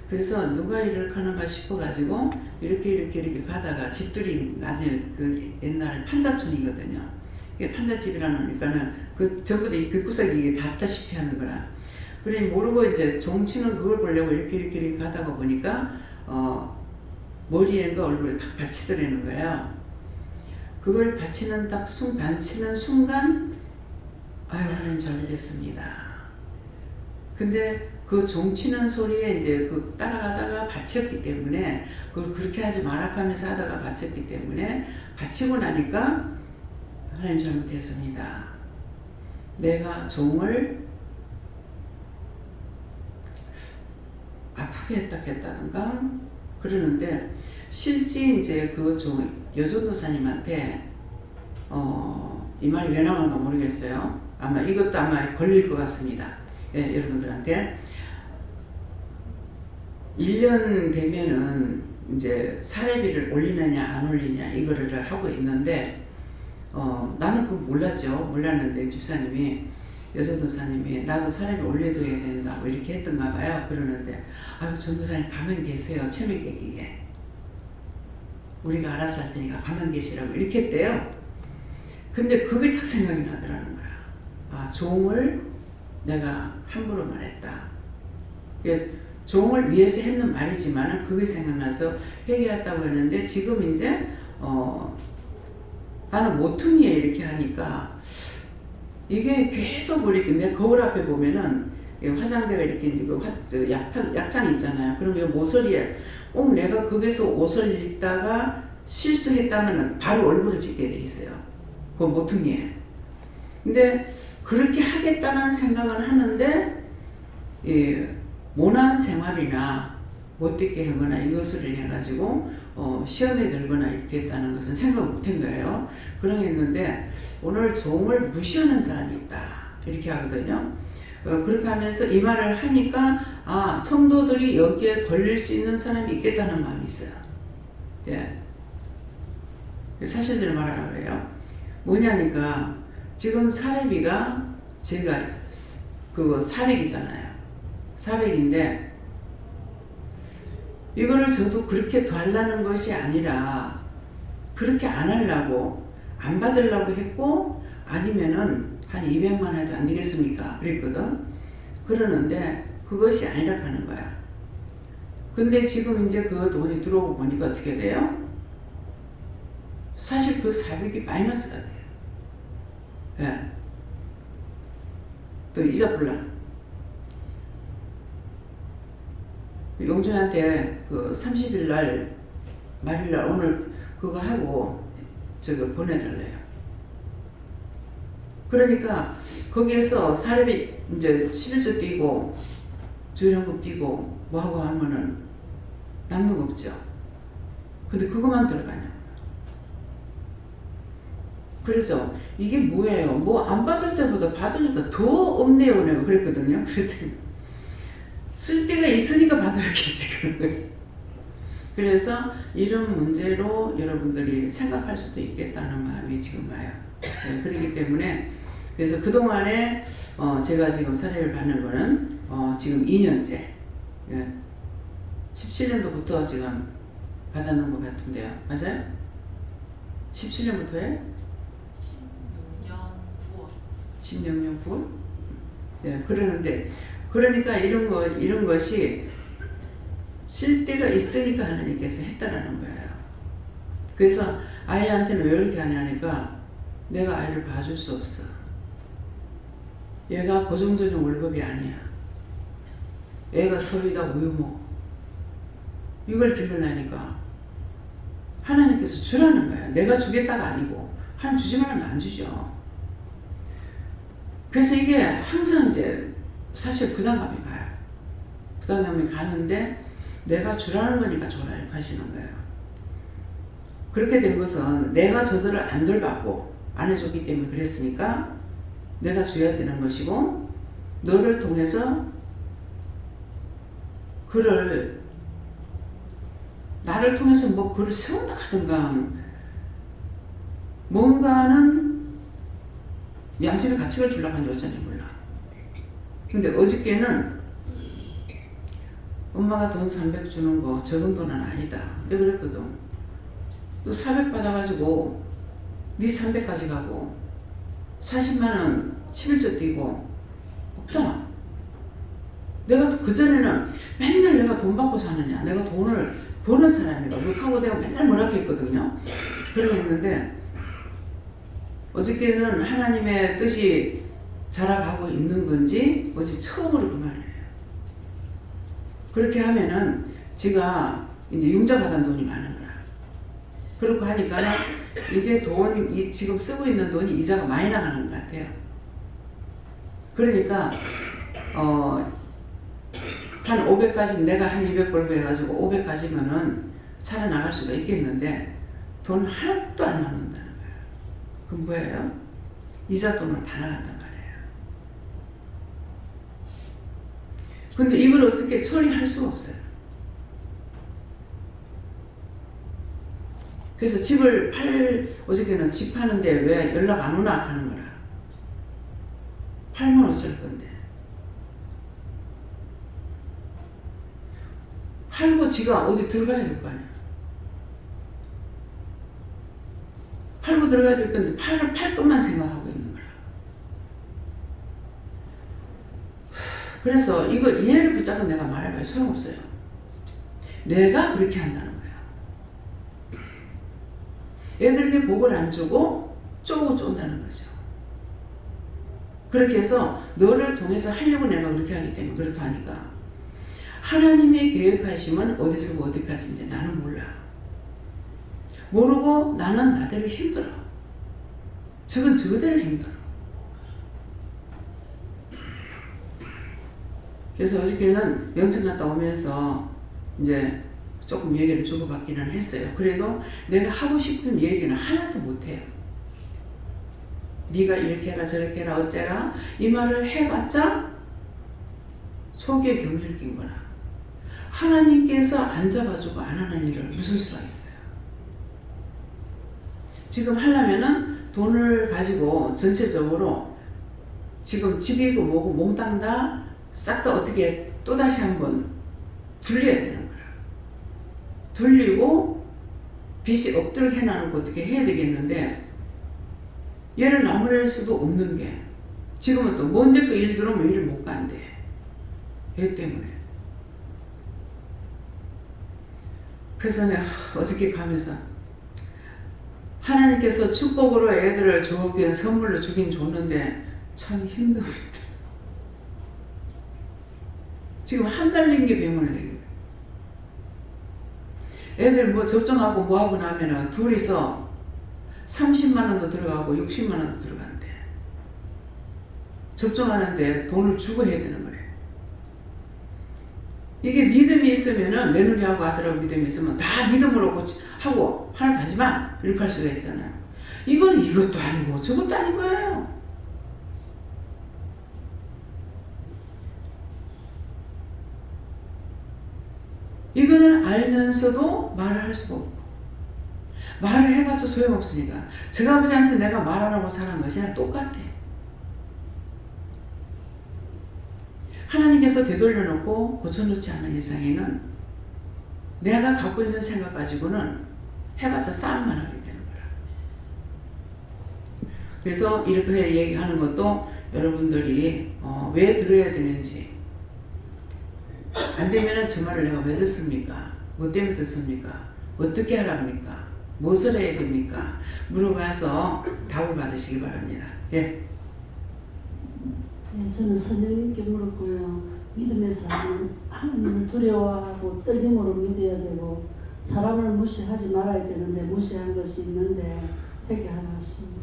그래서 누가 일을 하는가 싶어가지고 이렇게 가다가 집들이 나중에 그 옛날 판자촌이거든요. 이게 판자집이라니까는 그 전부 다 이 글구석이 닿다시피 하는 거라. 그래 모르고 이제 종치는 그걸 보려고 이렇게 가다가 보니까 머리에 그 얼굴에 탁 받치더라는 거예요. 그걸 받치는 받치는 순간 아유 하나님 잘못했습니다. 근데 그 종치는 소리에 이제 그 따라가다가 받쳤기 때문에 그걸 그렇게 하지 마라 하면서 하다가 받쳤기 때문에 받치고 나니까 하나님 잘못했습니다. 내가 종을 아프게 했다든가 그러는데 실제 이제 그 종 여전도사님한테 이 말이 왜 나오는가 모르겠어요. 아마 이것도 아마 걸릴 것 같습니다. 예, 여러분들한테 1년 되면은 이제 사례비를 올리느냐 안 올리냐 이거를 하고 있는데 나는 그거 몰랐는데 집사님이 여전도사님이 나도 사례비 올려둬야 된다고 이렇게 했던가 봐요. 그러는데 아유 전도사님 가만히 계세요. 체면깨기게 우리가 알아서 할 테니까 가만히 계시라고 이렇게 했대요. 근데 그게 딱 생각이 나더라는 거야. 아 종을 내가 함부로 말했다. 종을 위해서 했는 말이지만 그게 생각나서 회개했다고 했는데 지금 이제 나는 모퉁이에 이렇게 하니까 이게 계속 이렇게 내 거울 앞에 보면은 화장대가 이렇게 이제 그 약장 있잖아요. 그러면 모서리에 꼭 내가 거기서 옷을 입다가 실수했다면 바로 얼굴을 찍게 돼 있어요. 그 모퉁이에. 근데 그렇게 하겠다는 생각을 하는데 모난 생활이나 못되게 하거나 이것을 인해 가지고 시험에 들거나 이렇게 했다는 것은 생각 못한 거예요. 그러겠는데 오늘 종을 무시하는 사람이 있다 이렇게 하거든요. 그렇게 하면서 이 말을 하니까 아 성도들이 여기에 걸릴 수 있는 사람이 있겠다는 마음이 있어요. 예. 사실대로 말하라고 그래요. 뭐냐니까 지금 사례비가 제가 그거 400이잖아요. 400인데 이거를 저도 그렇게 더 하려는 것이 아니라 그렇게 안 하려고 안 받으려고 했고 아니면은 한 200만 해도 안 되겠습니까? 그랬거든. 그러는데 그것이 아니라 하는 거야. 근데 지금 이제 그 돈이 들어오고 보니까 어떻게 돼요? 사실 그 400이 마이너스가 돼요. 예. 또 이자 불라. 용준한테 그 30일 날 말일날 오늘 그거 하고 저거 보내달래요. 그러니까 거기에서 사례비 이제 11조 띄고 주연금 띄고 뭐하고 하면은 남는 거 없죠. 근데 그것만 들어가냐. 그래서 이게 뭐예요? 뭐 안 받을 때보다 받으니까 더 없네요. 내가 그랬거든요. 그랬더니 쓸 데가 있으니까 받으랬겠지. 그래서 이런 문제로 여러분들이 생각할 수도 있겠다는 마음이 지금 와요. 네, 그렇기 때문에 그래서 그동안에 제가 지금 사례를 받는 거는 지금 2년째. 예, 17년도부터 지금 받아놓은 것 같은데요. 맞아요? 17년부터예요? 16년 9월? 네, 그러는데 그러니까 이런 것이 쓸 때가 있으니까 하나님께서 했다라는 거예요. 그래서 아이한테는 왜 이렇게 하냐니까 내가 아이를 봐줄 수 없어. 얘가 고정적인 월급이 아니야. 애가 서위다 우유먹. 이걸 빌려내니까 하나님께서 주라는 거야. 내가 주겠다가 아니고 하나님 주지만 하면 안 주죠. 그래서 이게 항상 이제 사실 부담감이 가요. 부담감이 가는데 내가 주라는 거니까 줘라 이렇게 하시는 거예요. 그렇게 된 것은 내가 저들을 안 돌봤고 안 해줬기 때문에 그랬으니까 내가 줘야 되는 것이고 너를 통해서 그를 나를 통해서 뭐 그를 세운다 하든가 뭔가는 양심의 가책을 주려고 하는지 여전히 몰라. 근데 어저께는 엄마가 돈 300 주는 거 적은 돈은 아니다. 내가 그랬거든. 너 400 받아가지고 네 300까지 가고 40만원 11조 띄고 없다. 내가 그전에는 맨날 내가 돈 받고 사느냐. 내가 돈을 버는 사람이다. 그렇다고 내가 맨날 뭐라고 했거든요. 그러고 했는데 어저께는 하나님의 뜻이 자라가고 있는 건지 어제 처음으로 그 말이에요. 그렇게 하면은 지가 이제 융자 받은 돈이 많은 거야. 그렇고 하니까 이게 돈이 지금 쓰고 있는 돈이 이자가 많이 나가는 것 같아요. 그러니까 한 500까지 내가 한 200 벌고 해가지고 500까지면은 살아나갈 수가 있겠는데 돈 하나도 안 남는다는 거예요. 그럼 뭐예요? 이자 돈으로 다 나간단 말이에요. 근데 이걸 어떻게 처리할 수가 없어요. 그래서 집을 어저께는 집 파는데 왜 연락 안 오나 하는 거라. 팔면 어쩔 건데. 팔고 지가 어디 들어가야 될 거 아니야. 팔고 들어가야 될 건데 팔 것만 생각하고 있는 거라. 그래서 이거 이해를 붙잡고 내가 말해봐야 소용없어요. 내가 그렇게 한다는 거야. 애들에게 복을 안 주고 쪼고 쫀다는 거죠. 그렇게 해서 너를 통해서 하려고 내가 그렇게 하기 때문에 그렇다니까. 하나님의 계획하심은 어디서 어디까지 이제 나는 몰라. 모르고 나는 나대로 힘들어. 저건 저대로 힘들어. 그래서 어저께는 영천 갔다 오면서 이제 조금 얘기를 주고받기는 했어요. 그래도 내가 하고 싶은 얘기는 하나도 못해요. 네가 이렇게 해라 저렇게 해라 어째라 이 말을 해봤자 속에 경련을 낀 거라. 하나님께서 안 잡아주고 안 하는 일을 무슨 수로 하겠어요. 지금 하려면은 돈을 가지고 전체적으로 지금 집이고 뭐고 몽땅 다 싹 다 어떻게 또다시 한번 둘려야 되는 거야. 돌리고 빚이 없도록 해놔놓고 어떻게 해야 되겠는데 얘를 나무랄 수도 없는 게 지금은 또 뭔데 그 일 들어오면 일을 못 간대. 얘 때문에. 그래서 내가 어저께 가면서 하나님께서 축복으로 애들을 주긴 선물로 주긴 줬는데 참 힘듭니다. 지금 한 달린 게 병원에 되는 거예요. 애들 뭐 접종하고 뭐하고 나면은 둘이서 30만원도 들어가고 60만원도 들어간대. 접종하는데 돈을 주고 해야 되는 거래. 이게 믿음이 있으면은 며느리하고 아들하고 믿음이 있으면 다 믿음으로 하고 하나 가지마 이렇게 할 수가 있잖아요. 이건 이것도 아니고 저것도 아닌 거예요. 이거는 알면서도 말을 할 수가 없고 말을 해봤자 소용없으니까 저 아버지한테 내가 말 안 하고 사는 것이랑 똑같아. 하나님께서 되돌려놓고 고쳐놓지 않은 이상에는 내가 갖고 있는 생각 가지고는 해봤자 싸움만 하게 되는 거야. 그래서 이렇게 얘기하는 것도 여러분들이 왜 들어야 되는지, 안 되면은 저 말을 내가 왜 듣습니까? 뭐 때문에 듣습니까? 어떻게 하랍니까? 무엇을 해야 됩니까? 물어봐서 답을 받으시기 바랍니다. 예. 네, 저는 선생님께 물었고요. 믿음의 삶은 하나님을 두려워하고 떨림으로 믿어야 되고 사람을 무시하지 말아야 되는데 무시한 것이 있는데 회개하라 하십니다.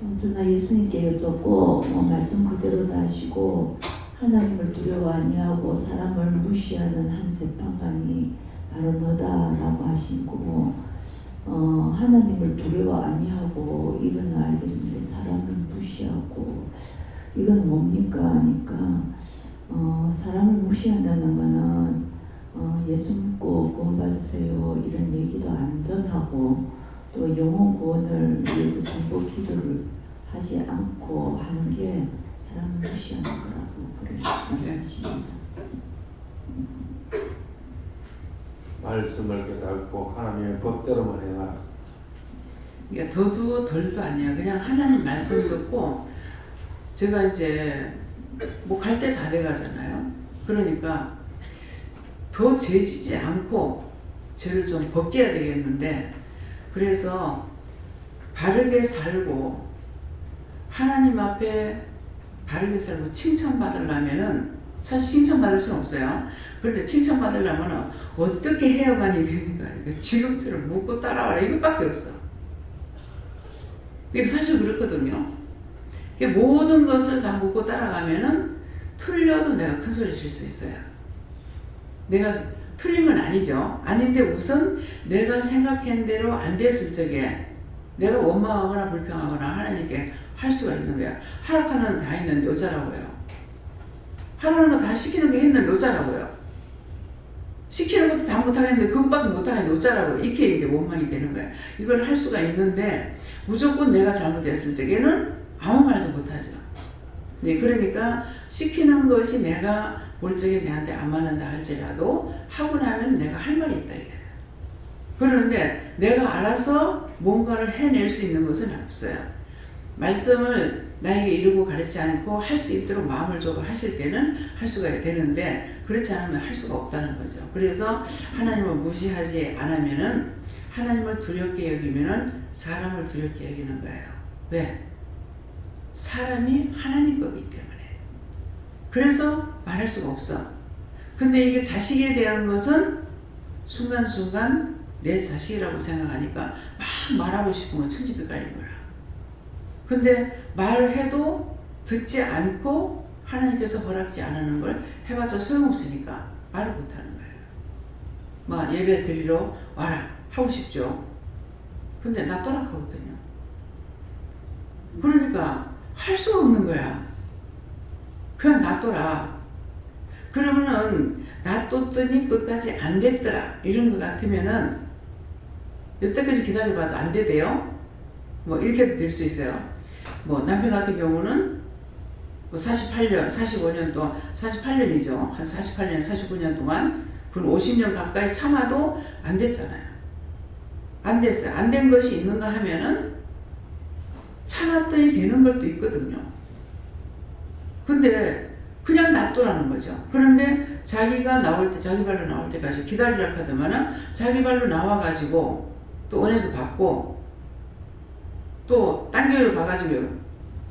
언제나 예수님께 여쭙고 말씀 그대로 다 하시고 하나님을 두려워 아니하고 사람을 무시하는 한 재판관이 바로 너다라고 하신 거고 하나님을 두려워 아니하고 이건 알겠는데 사람을 무시하고 이건 뭡니까 하니까 사람을 무시한다는 거는 예수 믿고 구원받으세요 이런 얘기도 안전하고 또 영혼 구원을 위해서 중보 기도를 하지 않고 하는 게 사람을 무시하는 거라고 그래 말씀하십니다. 말씀을 깨닫고 하나님의 법대로만 해라. 그러니까 더도 덜도 아니야. 그냥 하나님 말씀 듣고 제가 이제 뭐 갈 때 다 돼가잖아요. 그러니까 더 죄지지 않고 죄를 좀 벗겨야 되겠는데 그래서 바르게 살고 하나님 앞에 바르게 살고 칭찬받으려면은 사실 칭찬받을 수는 없어요. 그런데 칭찬받으려면 어떻게 해야만이 됩니까? 지금처럼 묻고 따라와라 이것밖에 없어. 이게 사실 그렇거든요. 모든 것을 다 묻고 따라가면은 틀려도 내가 큰 소리 칠 수 있어요. 내가 틀린 건 아니죠. 아닌데 우선 내가 생각한 대로 안 됐을 적에 내가 원망하거나 불평하거나 하나님께 할 수가 있는 거야. 하락하는 다 했는데 어쩌라고요. 하라는 거 다 시키는 게 했는데 어쩌라고요. 시키는 것도 다 못하겠는데 그것밖에 못하겠는데 어쩌라고요. 이렇게 이제 원망이 되는 거야. 이걸 할 수가 있는데 무조건 내가 잘못했을 적에는 아무 말도 못하죠. 네, 그러니까 시키는 것이 내가 볼 적에 내한테 안 맞는다 할지라도 하고 나면 내가 할 말이 있다 이게. 그런데 내가 알아서 뭔가를 해낼 수 있는 것은 없어요. 말씀을 나에게 이루고 가르치지 않고 할 수 있도록 마음을 주고 하실 때는 할 수가 되는데 그렇지 않으면 할 수가 없다는 거죠. 그래서 하나님을 무시하지 않으면은 하나님을 두렵게 여기면은 사람을 두렵게 여기는 거예요. 왜? 사람이 하나님 거기 때문에. 그래서 말할 수가 없어. 근데 이게 자식에 대한 것은 순간순간 내 자식이라고 생각하니까 막 말하고 싶은 건 천지백깔인 거야. 근데 말을 해도 듣지 않고 하나님께서 허락지 않는 걸 해봤자 소용없으니까 말을 못하는 거예요. 막 예배 드리러 와라 하고 싶죠. 근데 나 떠락하거든요. 그러니까 할 수가 없는 거야. 그냥 놔둬라. 그러면은 놔뒀더니 끝까지 안 됐더라 이런 것 같으면은 여태까지 기다려봐도 안 되대요. 뭐 이렇게도 될 수 있어요. 뭐 남편 같은 경우는 뭐 48년, 45년 동안 48년이죠. 한 48년, 49년 동안 그건 50년 가까이 참아도 안 됐잖아요. 안 됐어요. 안 된 것이 있는가 하면은 참았더니 되는 것도 있거든요. 근데 그냥 놔두라는 거죠. 그런데 자기가 나올 때, 자기 발로 나올 때까지 기다리라 하더만은 자기 발로 나와가지고 또 은혜도 받고 또 딴 교회로 가가지고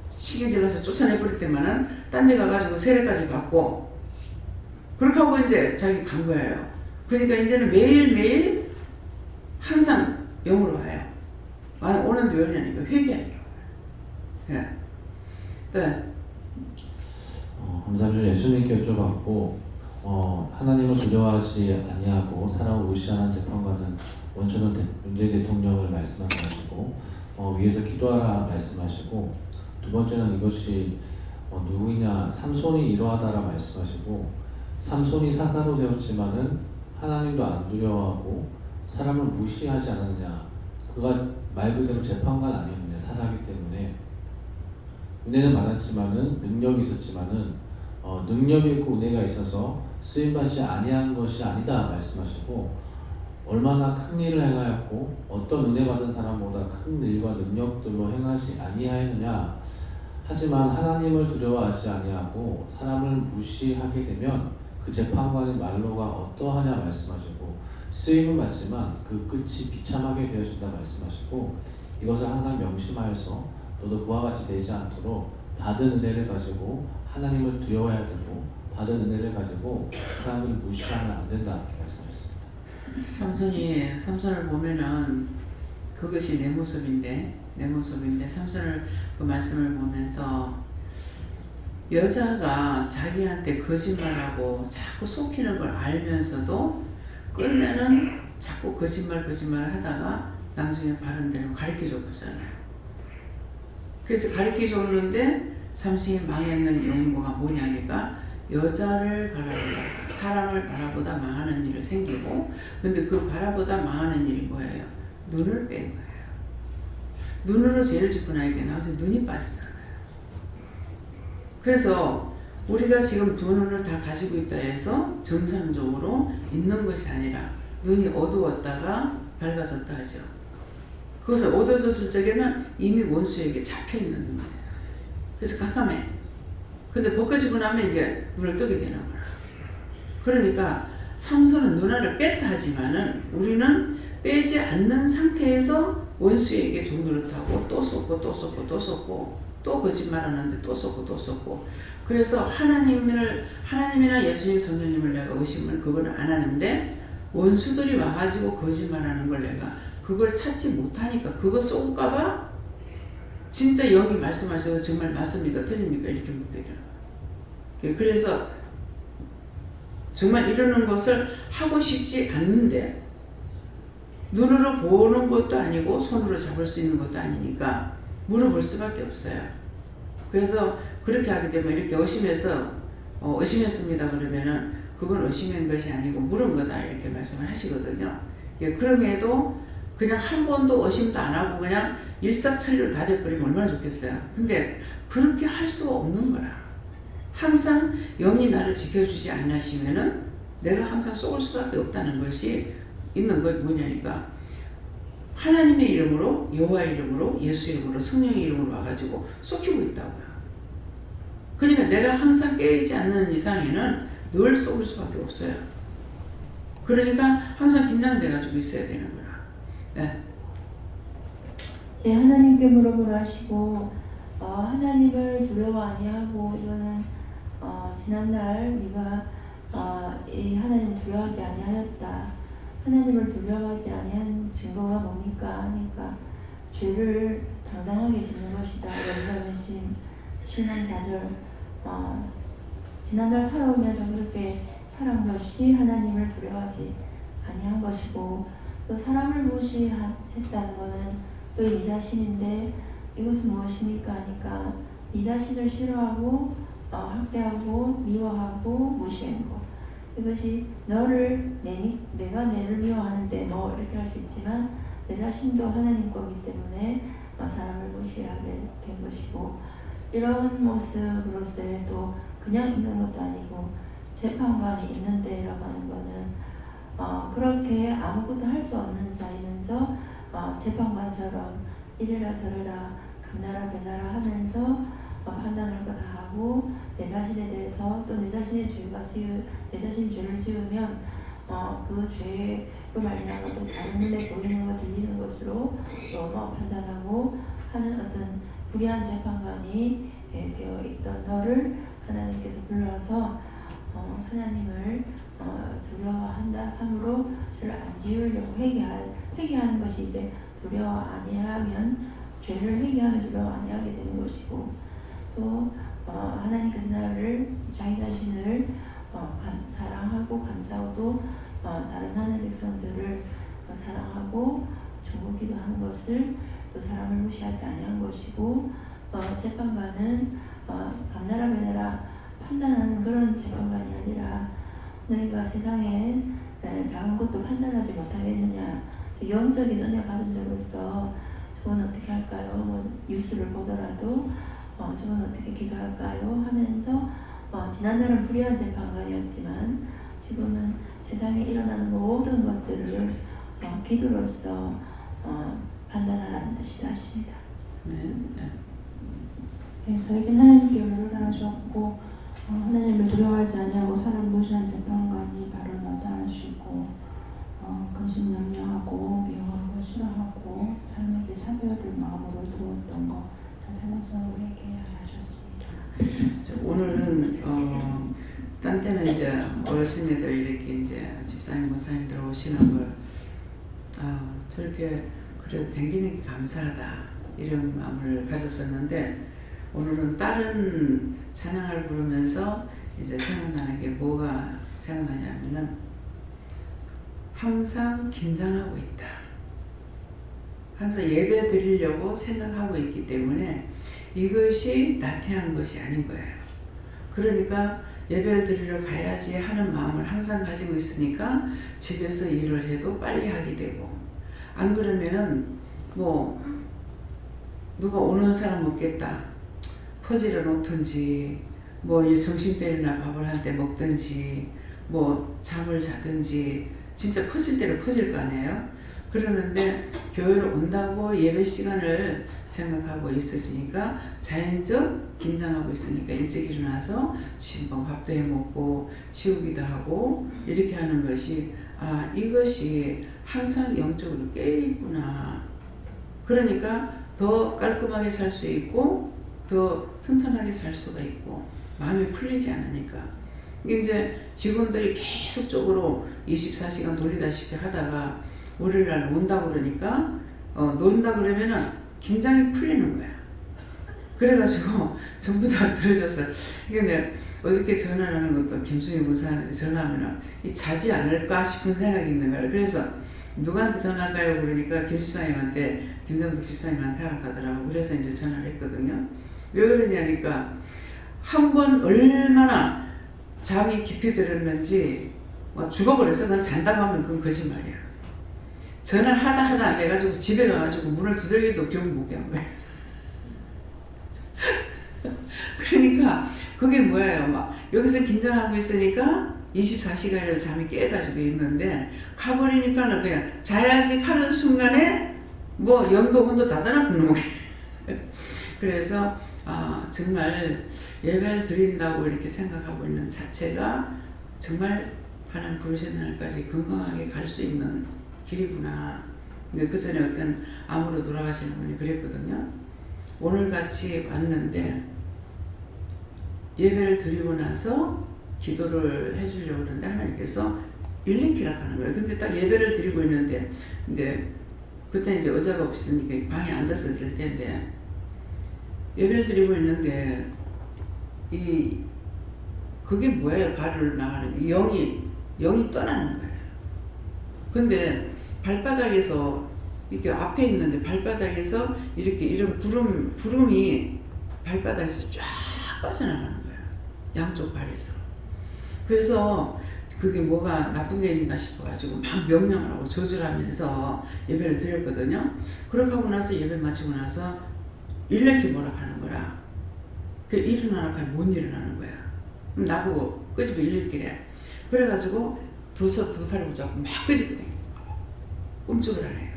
시기질러서 쫓아내버릴 때만은 딴 데 가가지고 세례까지 받고 그렇게 하고 이제 자기 간 거예요. 그러니까 이제는 매일매일 항상 영으로 와요. 오는데 왜 오냐니까 회개하려고. 예. 네. 감사합니다. 예수님께 여쭤봤고 하나님을 두려워하지 아니하고 사람을 무시하는 재판관은 원초는 문재인 대통령을 말씀하시고 위에서 기도하라 말씀하시고 두 번째는 이것이 누구이냐 삼손이 이러하다라 말씀하시고 삼손이 사사로 되었지만은 하나님도 안 두려워하고 사람을 무시하지 않았느냐 그가 말 그대로 재판관 아니었느냐 사사기 때문에 은혜는 많았지만은 능력이 있었지만은 능력이 있고 은혜가 있어서 쓰임받지 아니한 것이 아니다 말씀하시고 얼마나 큰 일을 행하였고 어떤 은혜 받은 사람보다 큰 일과 능력들로 행하지 아니하였느냐 하지만 하나님을 두려워하지 아니하고 사람을 무시하게 되면 그 재판관의 말로가 어떠하냐 말씀하시고 쓰임은 받지만 그 끝이 비참하게 되어진다 말씀하시고 이것을 항상 명심하여서 너도 그와 같이 되지 않도록 받은 은혜를 가지고 하나님을 두려워해야 되고 받은 은혜를 가지고 사람을 무시하면 안 된다 이렇게 말씀하셨습니다. 삼손을 보면은 그것이 내 모습인데 삼손을 그 말씀을 보면서 여자가 자기한테 거짓말하고 자꾸 속이는 걸 알면서도 끝내는 자꾸 거짓말 하다가 나중에 바른 대로 가르쳐 줬잖아요. 그래서 가르쳐 줬는데 삼손이 망했는 용모가 뭐냐니까 여자를 바라보다 사람을 바라보다 망하는 일이 생기고 근데 그 바라보다 망하는 일이 뭐예요? 눈을 뺀 거예요. 눈으로 죄를 짓고 나니까 나중에 눈이 빠지잖아요. 그래서 우리가 지금 두 눈을 다 가지고 있다 해서 정상적으로 있는 것이 아니라 눈이 어두웠다가 밝아졌다 하죠. 그것을 어두워졌을 적에는 이미 원수에게 잡혀있는 눈이에요. 그래서 깜깜해. 근데 벗겨지고 나면 이제 눈을 뜨게 되는 거라. 그러니까 삼손은 눈알을 뺐다 하지만은 우리는 빼지 않는 상태에서 원수에게 종노릇하고 또 쏟고 또 거짓말하는데 또 쏟고 그래서 하나님이나 예수님 성령님을 내가 의심을 그거는 안 하는데 원수들이 와가지고 거짓말하는 걸 내가 그걸 찾지 못하니까 그거 쏟을까봐 진짜 영이 말씀하셔서 정말 맞습니까 틀립니까 이렇게 묻게 되는 거예요. 그래서 정말 이러는 것을 하고 싶지 않는데 눈으로 보는 것도 아니고 손으로 잡을 수 있는 것도 아니니까 물어볼 수밖에 없어요. 그래서 그렇게 하게 되면 이렇게 의심해서 의심했습니다 그러면은 그건 의심한 것이 아니고 물은 거다 이렇게 말씀을 하시거든요. 그럼에도 그냥 한 번도 의심도 안 하고 그냥 일사천리로 다 돼버리면 얼마나 좋겠어요. 근데 그렇게 할 수가 없는 거라. 항상 영이 나를 지켜주지 않으시면은 내가 항상 속을 수밖에 없다는 것이 있는 것 뭐냐니까 하나님의 이름으로 여호와 이름으로 예수 이름으로 성령의 이름으로 와가지고 속히고 있다고요. 그러니까 내가 항상 깨지 않는 이상에는 늘 속을 수밖에 없어요. 그러니까 항상 긴장돼가지고 있어야 되는 거라. 네. 네, 하나님께 물어보라 하시고 하나님을 두려워 아니하고 이거는 지난날 네가 이 하나님을 두려워하지 아니하였다. 하나님을 두려워하지 아니한 증거가 뭡니까? 하니까 죄를 당당하게 짓는 것이다. 여기서 신앙 4절 지난날 살아오면서 그렇게 살아온 것이 하나님을 두려워하지 아니한 것이고 또 사람을 무시했다는 것은 또 네 자신인데 이것은 무엇입니까? 하니까 네 자신을 싫어하고 학대하고 미워하고 무시하는 것 이것이 내가 내를 미워하는데 뭐 이렇게 할 수 있지만 내 자신도 하나님 거기 때문에 사람을 무시하게 된 것이고 이런 모습으로서의 또 그냥 있는 것도 아니고 재판관이 있는데라고 하는 거는 그렇게 아무것도 할 수 없는 자이면서 재판관처럼 이래라 저래라 감나라 배나라 하면서 판단할 거 다 하고 내 자신에 대해서 또 내 자신의 죄를 지으면 그 죄로 말미암아 또 다른 눈에 보이는 것 들리는 것으로 또 판단하고 하는 어떤 불의한 재판관이 되어 있던 너를 하나님께서 불러서 하나님을 두려워한다 함으로 죄를 안 지으려고 회개하는 것이 이제 두려워 아니하면 죄를 회개하면 두려워 아니하게 되는 것이고 또 하나님께서 나를 자기 자신을 사랑하고 감사하고 다른 하나님 백성들을 사랑하고 중보기도 하는 것을 또 사람을 무시하지 아니한 것이고 재판관은 감나라 배나라 판단하는 그런 재판관이 아니라 너희가 세상에 작은 것도 판단하지 못하겠느냐 영적인 은혜 받은 자로서 저건 어떻게 할까요? 뭐 뉴스를 보더라도 저건 어떻게 기도할까요? 하면서 지난날은 불의한 재판관이었지만 지금은 세상에 일어나는 모든 것들을 기도로서 판단하라는 뜻이라 하십니다. 네, 저에겐 하나님께 의를 하셨고 하나님을 두려워하지 아니하고 사람 무시한 재판관이 바로 너다하시고 근심염려하고 미워하고 싫어하고 삶에게 사별을 마음으로 두었던 거 다 생각해서 우리에게 하셨습니다. 오늘은 딴 때는 이제 어르신들 이렇게 이제 집사님 목사님들 오시는 걸 저렇게 그래도 댕기는 게 감사하다 이런 마음을 가졌었는데 오늘은 다른 찬양을 부르면서 이제 생각나는 게 뭐가 생각나냐면은 항상 긴장하고 있다. 항상 예배 드리려고 생각하고 있기 때문에 이것이 나태한 것이 아닌 거예요. 그러니까 예배를 드리러 가야지 하는 마음을 항상 가지고 있으니까 집에서 일을 해도 빨리 하게 되고 안 그러면은 뭐 누가 오는 사람 없겠다. 퍼지를 놓든지 뭐 점심때나 밥을 한 때 먹든지 뭐 잠을 자든지 진짜 퍼질 때는 퍼질 거 아니에요. 그러는데 교회를 온다고 예배 시간을 생각하고 있어지니까 자연적 긴장하고 있으니까 일찍 일어나서 침방 밥도 해 먹고 치우기도 하고 이렇게 하는 것이 이것이 항상 영적으로 깨있구나. 그러니까 더 깔끔하게 살 수 있고 더 튼튼하게 살 수가 있고 마음이 풀리지 않으니까 이제 직원들이 계속적으로 24시간 돌리다시피 하다가 월요일날 온다 그러니까 논다 그러면은 긴장이 풀리는 거야. 그래가지고 전부 다 들어져서 근데 어저께 전화하는 것도 김수희 목사한테 전화하면은 자지 않을까 싶은 생각이 있는 거야. 그래서 누구한테 전화할까요? 그러니까 김정덕 집사님한테 하라 하더라고. 그래서 이제 전화를 했거든요. 왜 그러냐니까 한 번 얼마나 잠이 깊이 들었는지 죽어버려서 난 잔다고 하면 그건 거짓말이야. 전화를 하다 안 돼가지고 집에 가가지고 문을 두들기도 겨우 못 깬 거야. 그러니까 그게 뭐예요? 막 여기서 긴장하고 있으니까 24시간이라도 잠이 깨가지고 있는데 가버리니까는 그냥 자야지 하는 순간에 뭐 영도 혼도 다 떠나보는 거예요. 그래서 정말 예배를 드린다고 이렇게 생각하고 있는 자체가 정말 하나님 부르신 날까지 건강하게 갈 수 있는 길이구나. 그 전에 어떤 암으로 돌아가시는 분이 그랬거든요. 오늘같이 왔는데 예배를 드리고 나서 기도를 해주려고 그러는데 하나님께서 일렉기라 하는 거예요. 근데 딱 예배를 드리고 있는데 그때 이제 의자가 없으니까 방에 앉았을 텐데 예배를 드리고 있는데 그게 뭐예요? 발을 나가는 게 영이 떠나는 거예요. 근데 발바닥에서 이렇게 앞에 있는데 발바닥에서 이렇게 이런 구름이 발바닥에서 쫙 빠져나가는 거예요. 양쪽 발에서. 그래서 그게 뭐가 나쁜 게 있는가 싶어가지고 막 명령을 하고 저주를 하면서 예배를 드렸거든요. 그렇게 하고 나서 예배 마치고 나서 일렉이 뭐라 하는 거라. 그 일어나라 하면 못 일어나는 거야. 그럼 나보고 끄집어 일렉기래. 그래가지고 두 팔을 붙잡고 막 끄집거려. 꿈쩍을 안 해요.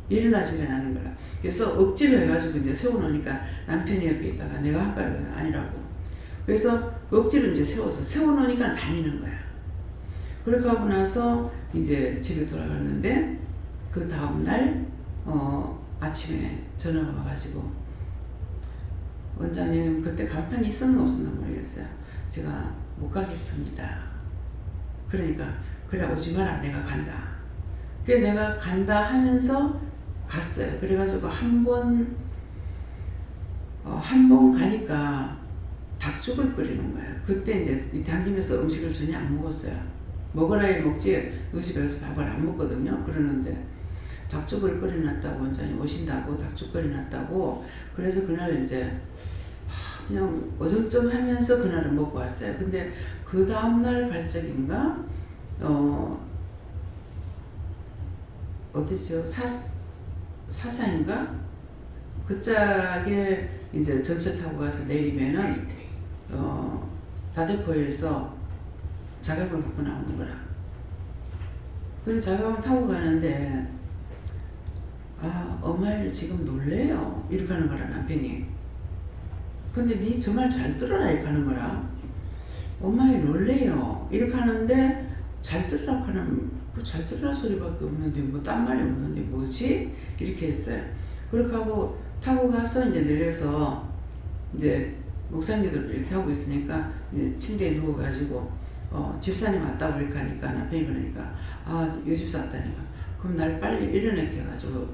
일어나지가 않는 거라. 그래서 억지로 해가지고 이제 세워놓으니까 남편이 옆에 있다가 내가 할까요? 아니라고. 그래서 억지로 이제 세워놓으니까 다니는 거야. 그렇게 하고 나서 이제 집에 돌아갔는데 그 다음날 아침에 전화가 와가지고 원장님 그때 간판이 있었나 없었나 모르겠어요. 제가 못 가겠습니다. 그러니까 그래 오지 마라 내가 간다. 그래서 내가 간다 하면서 갔어요. 그래가지고 한 번 가니까 닭죽을 끓이는 거예요. 그때 이제 당기면서 음식을 전혀 안 먹었어요. 먹으라야 먹지 우리 집에서 밥을 안 먹거든요. 그러는데 닭죽을 끓여놨다고 원장님 오신다고 닭죽 끓여놨다고 그래서 그날 이제 그냥 어정쩡하면서 그날은 먹고 왔어요. 근데 그 다음날 발적인가 어디죠? 사산인가? 그 짝에 이제 전철 타고 가서 내리면은 다대포에서 자격을 갖고 나오는 거라. 그래서 자격을 타고 가는데 엄마를 지금 놀래요 이렇게 하는 거라 남편이. 근데 니 정말 잘 들어라 이렇게 하는 거라. 엄마에 놀래요 이렇게 하는데 잘 들으라고 하는 잘 들으라 소리밖에 없는데 뭐 딴 말이 없는데 뭐지? 이렇게 했어요. 그렇게 하고 타고 가서 이제 내려서 이제 목사님들 이렇게 하고 있으니까 이제 침대에 누워가지고 집사님 왔다고 이렇게 하니까 남편이 그러니까 요 집사 왔다니까 그럼 날 빨리 일어나게 해가지고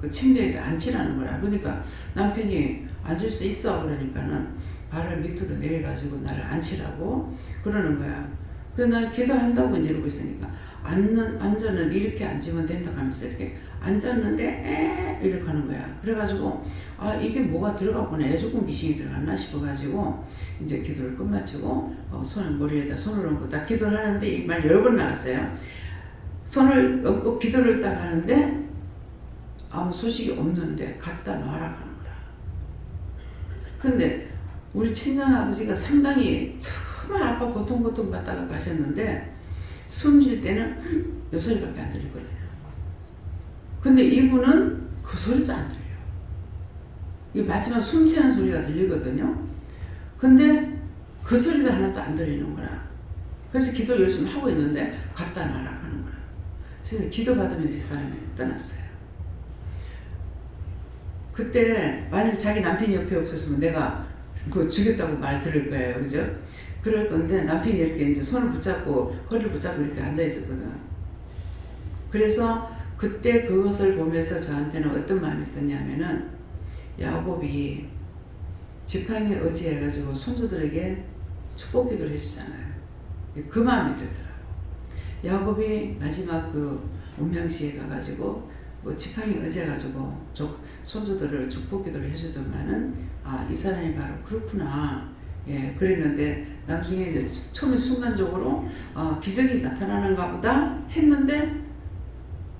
그 침대에 앉히라는 거라. 그러니까 남편이 앉을 수 있어 그러니까는 발을 밑으로 내려가지고 나를 앉히라고 그러는 거야. 그래서 난 기도한다고 이제 이러고 있으니까 앉았는데 이렇게 앉으면 된다 하면서 이렇게 앉았는데 이렇게 하는 거야. 그래가지고 이게 뭐가 들어갔구나 애조금 귀신이 들어갔나 싶어가지고 이제 기도를 끝마치고 손을 머리에다 손을 얹고 딱 기도를 하는데 이 말 여러 번 나갔어요. 손을 얹고 기도를 딱 하는데 아무 소식이 없는데 갖다 놔라 하는 거야. 근데 우리 친정아버지가 상당히 정말 아파 고통 받다가 가셨는데 숨 쉴 때는 요 소리밖에 안 들리거든요. 근데 이분은 그 소리도 안 들려. 이 마지막 숨 쉬는 소리가 들리거든요. 근데 그 소리도 하나도 안 들리는 거라. 그래서 기도를 열심히 하고 있는데 갖다 놔라 하는 거라. 그래서 기도 받으면서 이 사람이 떠났어요. 그때 만약 자기 남편이 옆에 없었으면 내가 그거 죽였다고 말 들을 거예요. 그죠? 그럴 건데 남편이 이렇게 이제 손을 붙잡고 허리를 붙잡고 이렇게 앉아 있었거든. 그래서 그때 그것을 보면서 저한테는 어떤 마음이 있었냐면은 야곱이 지팡이에 의지해가지고 손주들에게 축복 기도를 해주잖아요. 그 마음이 들더라고. 야곱이 마지막 그 운명시에 가가지고 뭐 지팡이에 의지해가지고 손주들을 축복 기도를 해주더만은 이 사람이 바로 그렇구나. 예, 그랬는데 나중에 이제 처음에 순간적으로 기적이 나타나는가 보다 했는데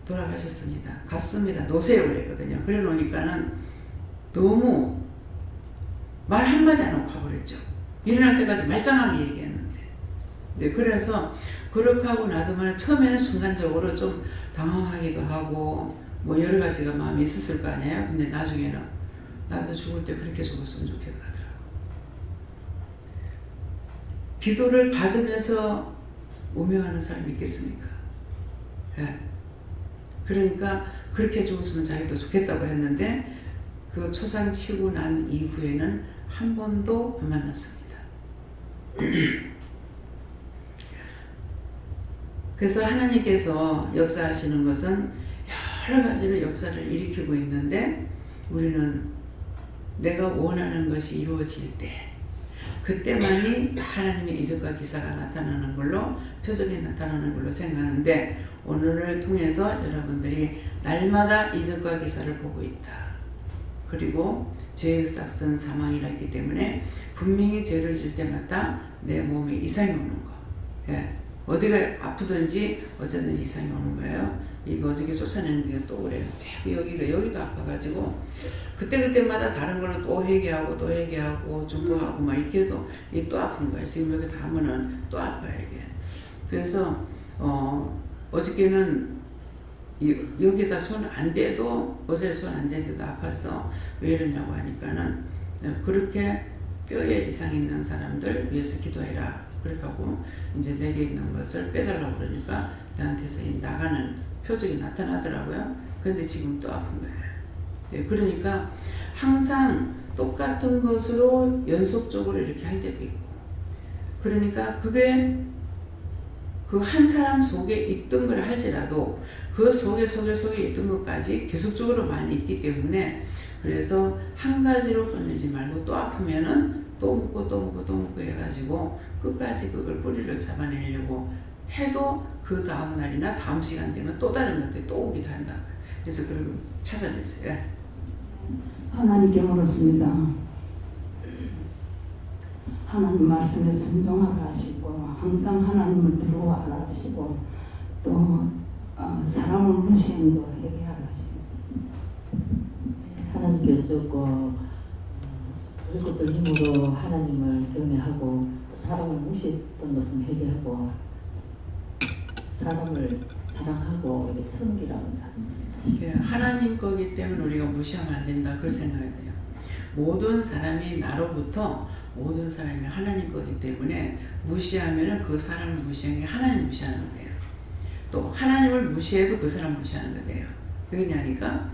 돌아가셨습니다. 갔습니다. 노세요 그랬거든요. 그래 놓으니까는 너무 말 한마디 안 하고 가버렸죠. 일어날 때까지 말짱하게 얘기했는데. 네, 그래서 그렇게 하고 나더만 처음에는 순간적으로 좀 당황하기도 하고 뭐 여러 가지가 마음이 있었을 거 아니에요. 근데 나중에는 나도 죽을 때 그렇게 죽었으면 좋겠다 하더라고. 기도를 받으면서 운명하는 사람이 있겠습니까? 네. 그러니까 그렇게 죽었으면 자기도 좋겠다고 했는데 그 초상 치고 난 이후에는 한 번도 안 만났습니다. 그래서 하나님께서 역사하시는 것은 여러 가지로 역사를 일으키고 있는데 우리는 내가 원하는 것이 이루어질 때 그때만이 하나님의 이적과 기사가 나타나는 걸로 표적이 나타나는 걸로 생각하는데 오늘을 통해서 여러분들이 날마다 이적과 기사를 보고 있다. 그리고 죄의 싹은 사망이라 했기 때문에 분명히 죄를 질 때마다 내 몸에 이상이 오는 거. 예. 어디가 아프든지 어쨌든 이상이 오는 거예요. 이거 어저께 쫓아내는데 또 그래요. 자꾸 여기가 아파가지고 그때마다 다른 걸로 또 회개하고 중보하고 막 이렇게 해도 이게 또 아픈 거예요. 지금 여기 닿으면은 또 아파요 이게. 그래서 어저께는 여기다 손 안 대도 어제 손 안 대도 아파서 왜 이러냐고 하니까는 그렇게 뼈에 이상 있는 사람들 위해서 기도해라. 그렇게 하고 이제 내게 있는 것을 빼달라고 그러니까 나한테서 나가는 표적이 나타나더라고요. 근데 지금 또 아픈 거예요. 네, 그러니까 항상 똑같은 것으로 연속적으로 이렇게 할 때도 있고 그러니까 그게 그 한 사람 속에 있던 걸 할지라도 그 속에 있던 것까지 계속적으로 많이 있기 때문에 그래서 한 가지로 끝내지 말고 또 아프면은 또 묻고 해가지고 끝까지 그걸 뿌리를 잡아내려고 해도 그 다음 날이나 다음 시간 되면 또 다른 것들이 또 오기도 한다. 그래서 그걸 찾아냈어요. 하나님께 물었습니다. 하나님 말씀에 순종하라 하시고 항상 하나님을 들어와라 하시고 또 사람을 무시하는 거 회개하라 하시고 하나님께 여쭙고 그리고 또 힘으로 하나님을 경외하고 또 사람을 무시했던 것은 회개하고 사람을 사랑하고 이렇게 섬기라고 합니다. 하나님 거기 때문에 우리가 무시하면 안 된다. 그걸 생각해야 돼요. 모든 사람이 나로부터 모든 사람이 하나님 거기 때문에 무시하면은 그 사람을 무시한 게 하나님 무시하는 거예요. 또 하나님을 무시해도 그 사람 무시하는 거예요. 왜냐니까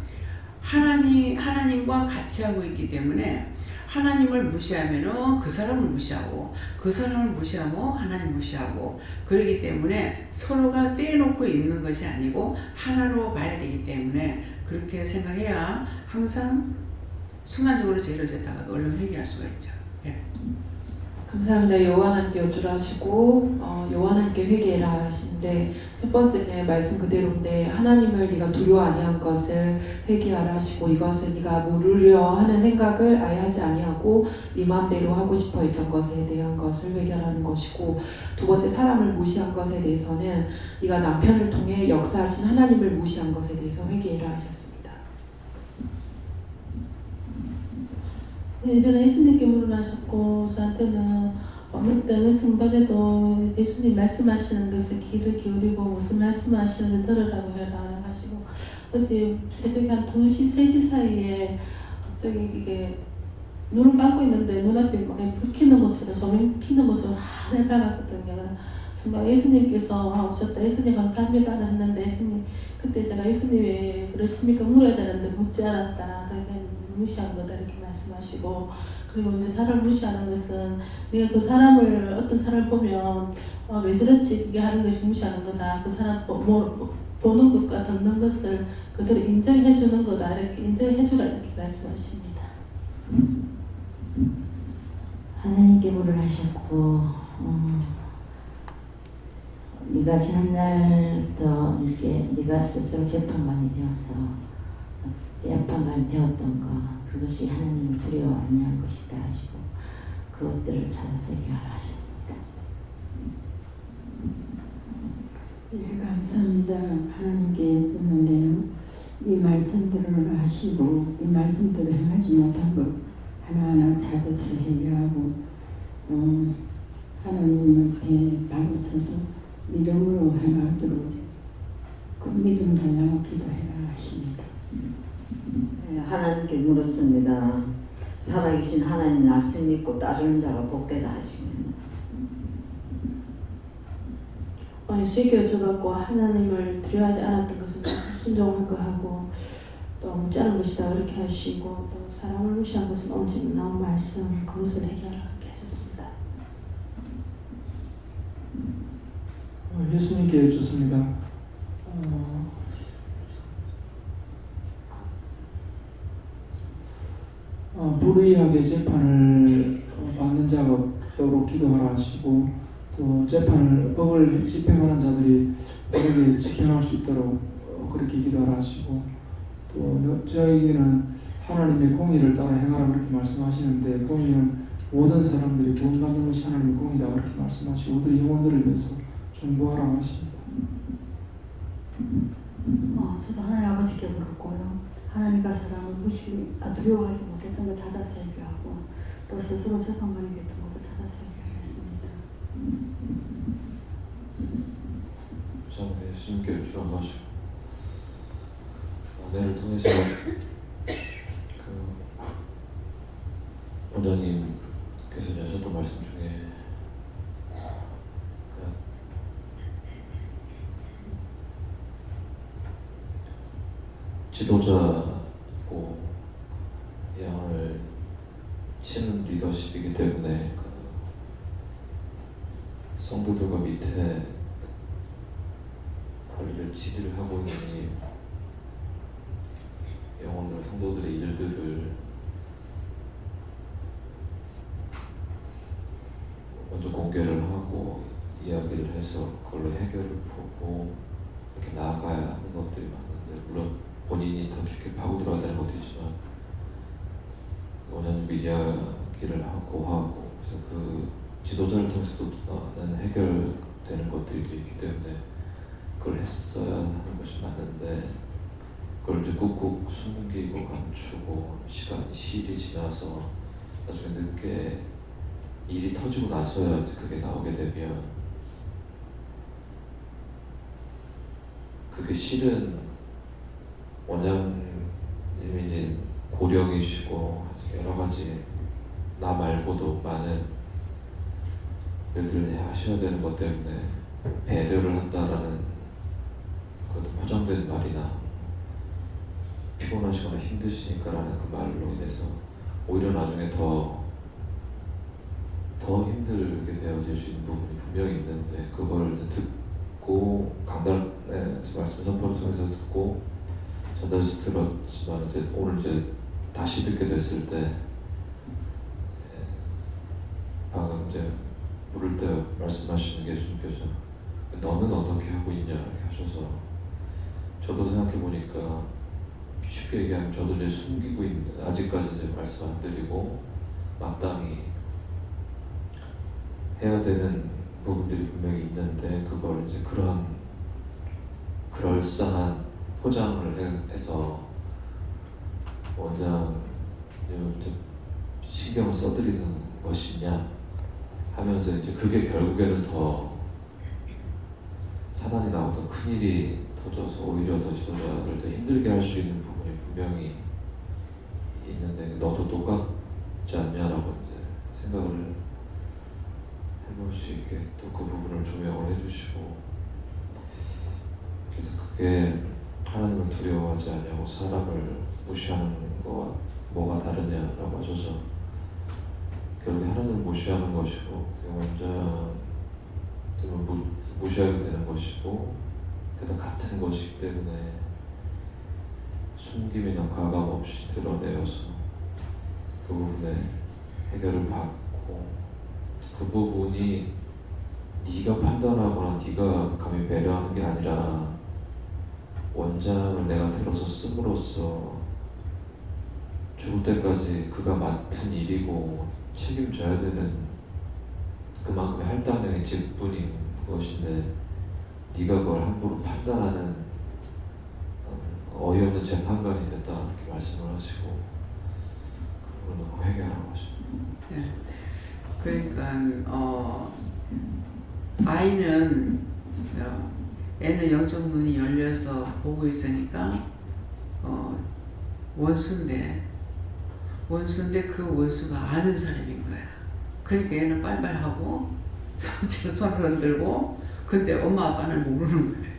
하나님과 같이 하고 있기 때문에 하나님을 무시하면은 그 사람을 무시하고 그 사람을 무시하면 하나님 무시하고 그러기 때문에 서로가 떼놓고 있는 것이 아니고 하나로 봐야 되기 때문에 그렇게 생각해야 항상 순간적으로 죄를 졌다가도 얼른 회개할 수가 있죠. 예. 감사합니다. 요한한께 여쭈라시고 요한한께 회개해라 하시는데 첫 번째는 말씀 그대로인데 하나님을 네가 두려워 아니한 것을 회개하라 하시고 이것은 네가 모르려 하는 생각을 아예 하지 아니하고 네 마음대로 하고 싶어 했던 것에 대한 것을 회개하라는 것이고 두 번째 사람을 무시한 것에 대해서는 네가 남편을 통해 역사하신 하나님을 무시한 것에 대해서 회개해라 하셨습니다. 예전에 예수님께 물어나셨고 저한테는 어느 순간에도 예수님 말씀하시는 것에 귀를 기울이고 무슨 말씀하시는지 들으라고 해라 하시고 어제 새벽에 한 2시, 3시 사이에 갑자기 이게 눈을 감고 있는데 눈앞에 막 불 켜는 것처럼 조명 켜는 것처럼 환히 밝았거든요. 순간 예수님께서 오셨다. 예수님 감사합니다 했는데 예수님 그때 제가 예수님 왜 그러십니까 물어야 되는데 묻지 않았다. 그러니까 무시한 거다 이렇게 말씀하시고 그리고 이제 사람을 무시하는 것은 내가 그 사람을 어떤 사람을 보면 왜 저렇지 이게 하는 것이 무시하는 거다. 그 사람 보는 것과 듣는 것을 그대로 인정해 주는 거다. 이렇게 인정해 주라 이렇게 말씀하십니다. 하나님께 물을 하셨고 네가 지난날부터 이렇게 네가 스스로 재판관이 되어서 재판관이 되었던 것 그것이 하나님을 두려워 아니한 것이다 하시고 그것들을 찾아서 해결하라 하셨습니다. 네, 감사합니다. 하나님께 여쭙는데요. 이 말씀들을 하시고 이 말씀들을 행하지 못한 것 하나하나 찾아서 해결하고 하나님 앞에 바로 서서 믿음으로 행하도록 그 믿음 달라고 기도해라 하십니다. 네, 하나님께 물었습니다. 살아계신 하나님 말씀 믿고 따르는 자가 복되다 하십니다. 예수님께 여쭤봤고 하나님을 두려워하지 않았던 것은 순종한 거 하고 또 묻지 않은 것이다 이렇게 하시고 또 사람을 무시한 것은 오늘 지금 나온 말씀 그것을 해결하게 하셨습니다. 예수님께 여쭙습니다. 불의하게 재판을 받는 자가 없도록 기도하라 하시고 또 법을 집행하는 자들이 법을 집행할 수 있도록 그렇게 기도하라 하시고 또 저희는 하나님의 공의를 따라 행하라 그렇게 말씀하시는데 공의는 모든 사람들이 구원받는 것이 하나님의 공의다 그렇게 말씀하시고 우리 영혼들을 위해서 중보하라 하십니다. 저도 하나님 아버지께 물었고요. 하나님과 사람을 두려워하지 못했던 걸 찾아서 해결하고 또 스스로 재판관이 됐던 것도 찾아서 해결했습니다. 감사합니다. 예수님께 주름하시고 은혜를 통해서 원장님께서 하셨던 말씀 중에 지도자고 양을 치는 리더십이기 때문에 성도들과 밑에 관리를 지휘를 하고 있는 영혼들 성도들의 일들을 먼저 공개를 하고 이야기를 해서 그걸로 해결을 보고 이렇게 나아가야 하는 것들이 많은데 물론 본인이 더 깊게 파고들어야 되는 것도 있지만 원하는 이야기를 하고 그래서 그 지도자를 통해서도 나는 해결되는 것들이 있기 때문에 그걸 했어야 하는 것이 맞는데 그걸 이제 꾹꾹 숨기고 감추고 시일이 지나서 나중에 늦게 일이 터지고 나서야 이제 그게 나오게 되면 그게 실은 원장님이 이제 고령이시고 여러 가지 나 말고도 많은 일들을 하셔야 되는 것 때문에 배려를 한다라는 그것도 포장된 말이나 피곤하시거나 힘드시니까라는 그 말로 인해서 오히려 나중에 더 힘들게 되어질 수 있는 부분이 분명히 있는데 그걸 듣고 강단에서 말씀 선포를 통해서 듣고 전달해서 들었지만 이제 오늘 이제 다시 듣게 됐을 때 방금 이제 물을 때 말씀하시는 게 예수님께서 너는 어떻게 하고 있냐 이렇게 하셔서 저도 생각해 보니까 쉽게 얘기하면 저도 이제 숨기고 있는 아직까지 이제 말씀 안 드리고 마땅히 해야 되는 부분들이 분명히 있는데 그걸 이제 그러한 그럴싸한 포장을 해서 원장님 신경을 써드리는 것이냐 하면서 이제 그게 결국에는 더 사단이 나오던 큰일이 터져서 오히려 더 지도자들 더 힘들게 할 수 있는 부분이 분명히 있는데 너도 똑같지 않냐라고 이제 생각을 해볼 수 있게 또 그 부분을 조명을 해주시고 그래서 그게 하나님을 두려워하지 않냐고 사람을 무시하는 거와 뭐가 다르냐라고 하셔서 결국에 하나님을 무시하는 것이고 원장님을 무시하게 되는 것이고 그다 같은 것이기 때문에 숨김이나 과감 없이 드러내어서 그 부분에 해결을 받고 그 부분이 네가 판단하거나 네가 감히 배려하는 게 아니라 원장을 내가 들어서 씀으로써 죽을 때까지 그가 맡은 일이고 책임져야 되는 그만큼의 할당량의 직분인 것인데 네가 그걸 함부로 판단하는 어이없는 재판관이 됐다 이렇게 말씀을 하시고 그걸 너무 회개하라고 하십니다. 네. 그러니까 아이는 애는 영적 눈이 열려서 보고 있으니까 원수인데 그 원수가 아는 사람인 거야. 그러니까 얘는 빨빨 하고 손을 흔들고 근데 엄마 아빠는 모르는 거예요.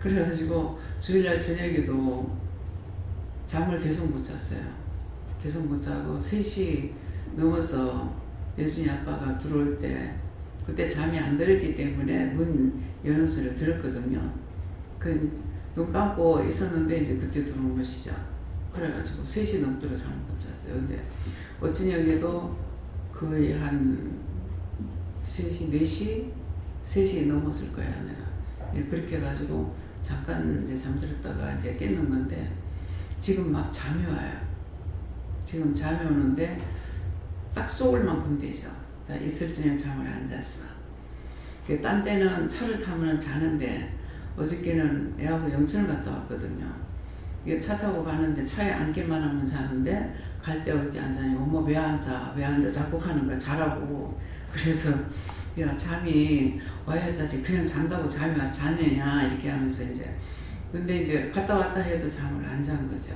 그래가지고 주일날 저녁에도 잠을 계속 못 잤어요. 계속 못 자고 3시 넘어서 예수님 아빠가 들어올 때 그때 잠이 안 들었기 때문에 문 여는 소리를 들었거든요. 눈 감고 있었는데 이제 그때 들어온 것이죠. 그래가지고 3시 넘도록 잠을 못 잤어요. 근데 어쩌냐에도 거의 한 3시, 4시? 3시 넘었을 거야 내가. 그렇게 해가지고 잠깐 이제 잠들었다가 이제 깼는 건데 지금 막 잠이 와요. 지금 잠이 오는데 딱 쏘을 만큼 되죠. 나 이틀 전에 잠을 안 잤어. 딴 때는 차를 타면 자는데 어저께는 애하고 영천을 갔다 왔거든요. 차 타고 가는데 차에 앉기만 하면 자는데 갈 때 올 때 안 자니 엄마 왜 안 자? 왜 안 자? 자꾸 하는 거야. 자라고. 그래서 야 잠이 와야 자지 그냥 잔다고 잠이 와 자느냐 이렇게 하면서 이제 근데 이제 갔다 왔다 해도 잠을 안 잔 거죠.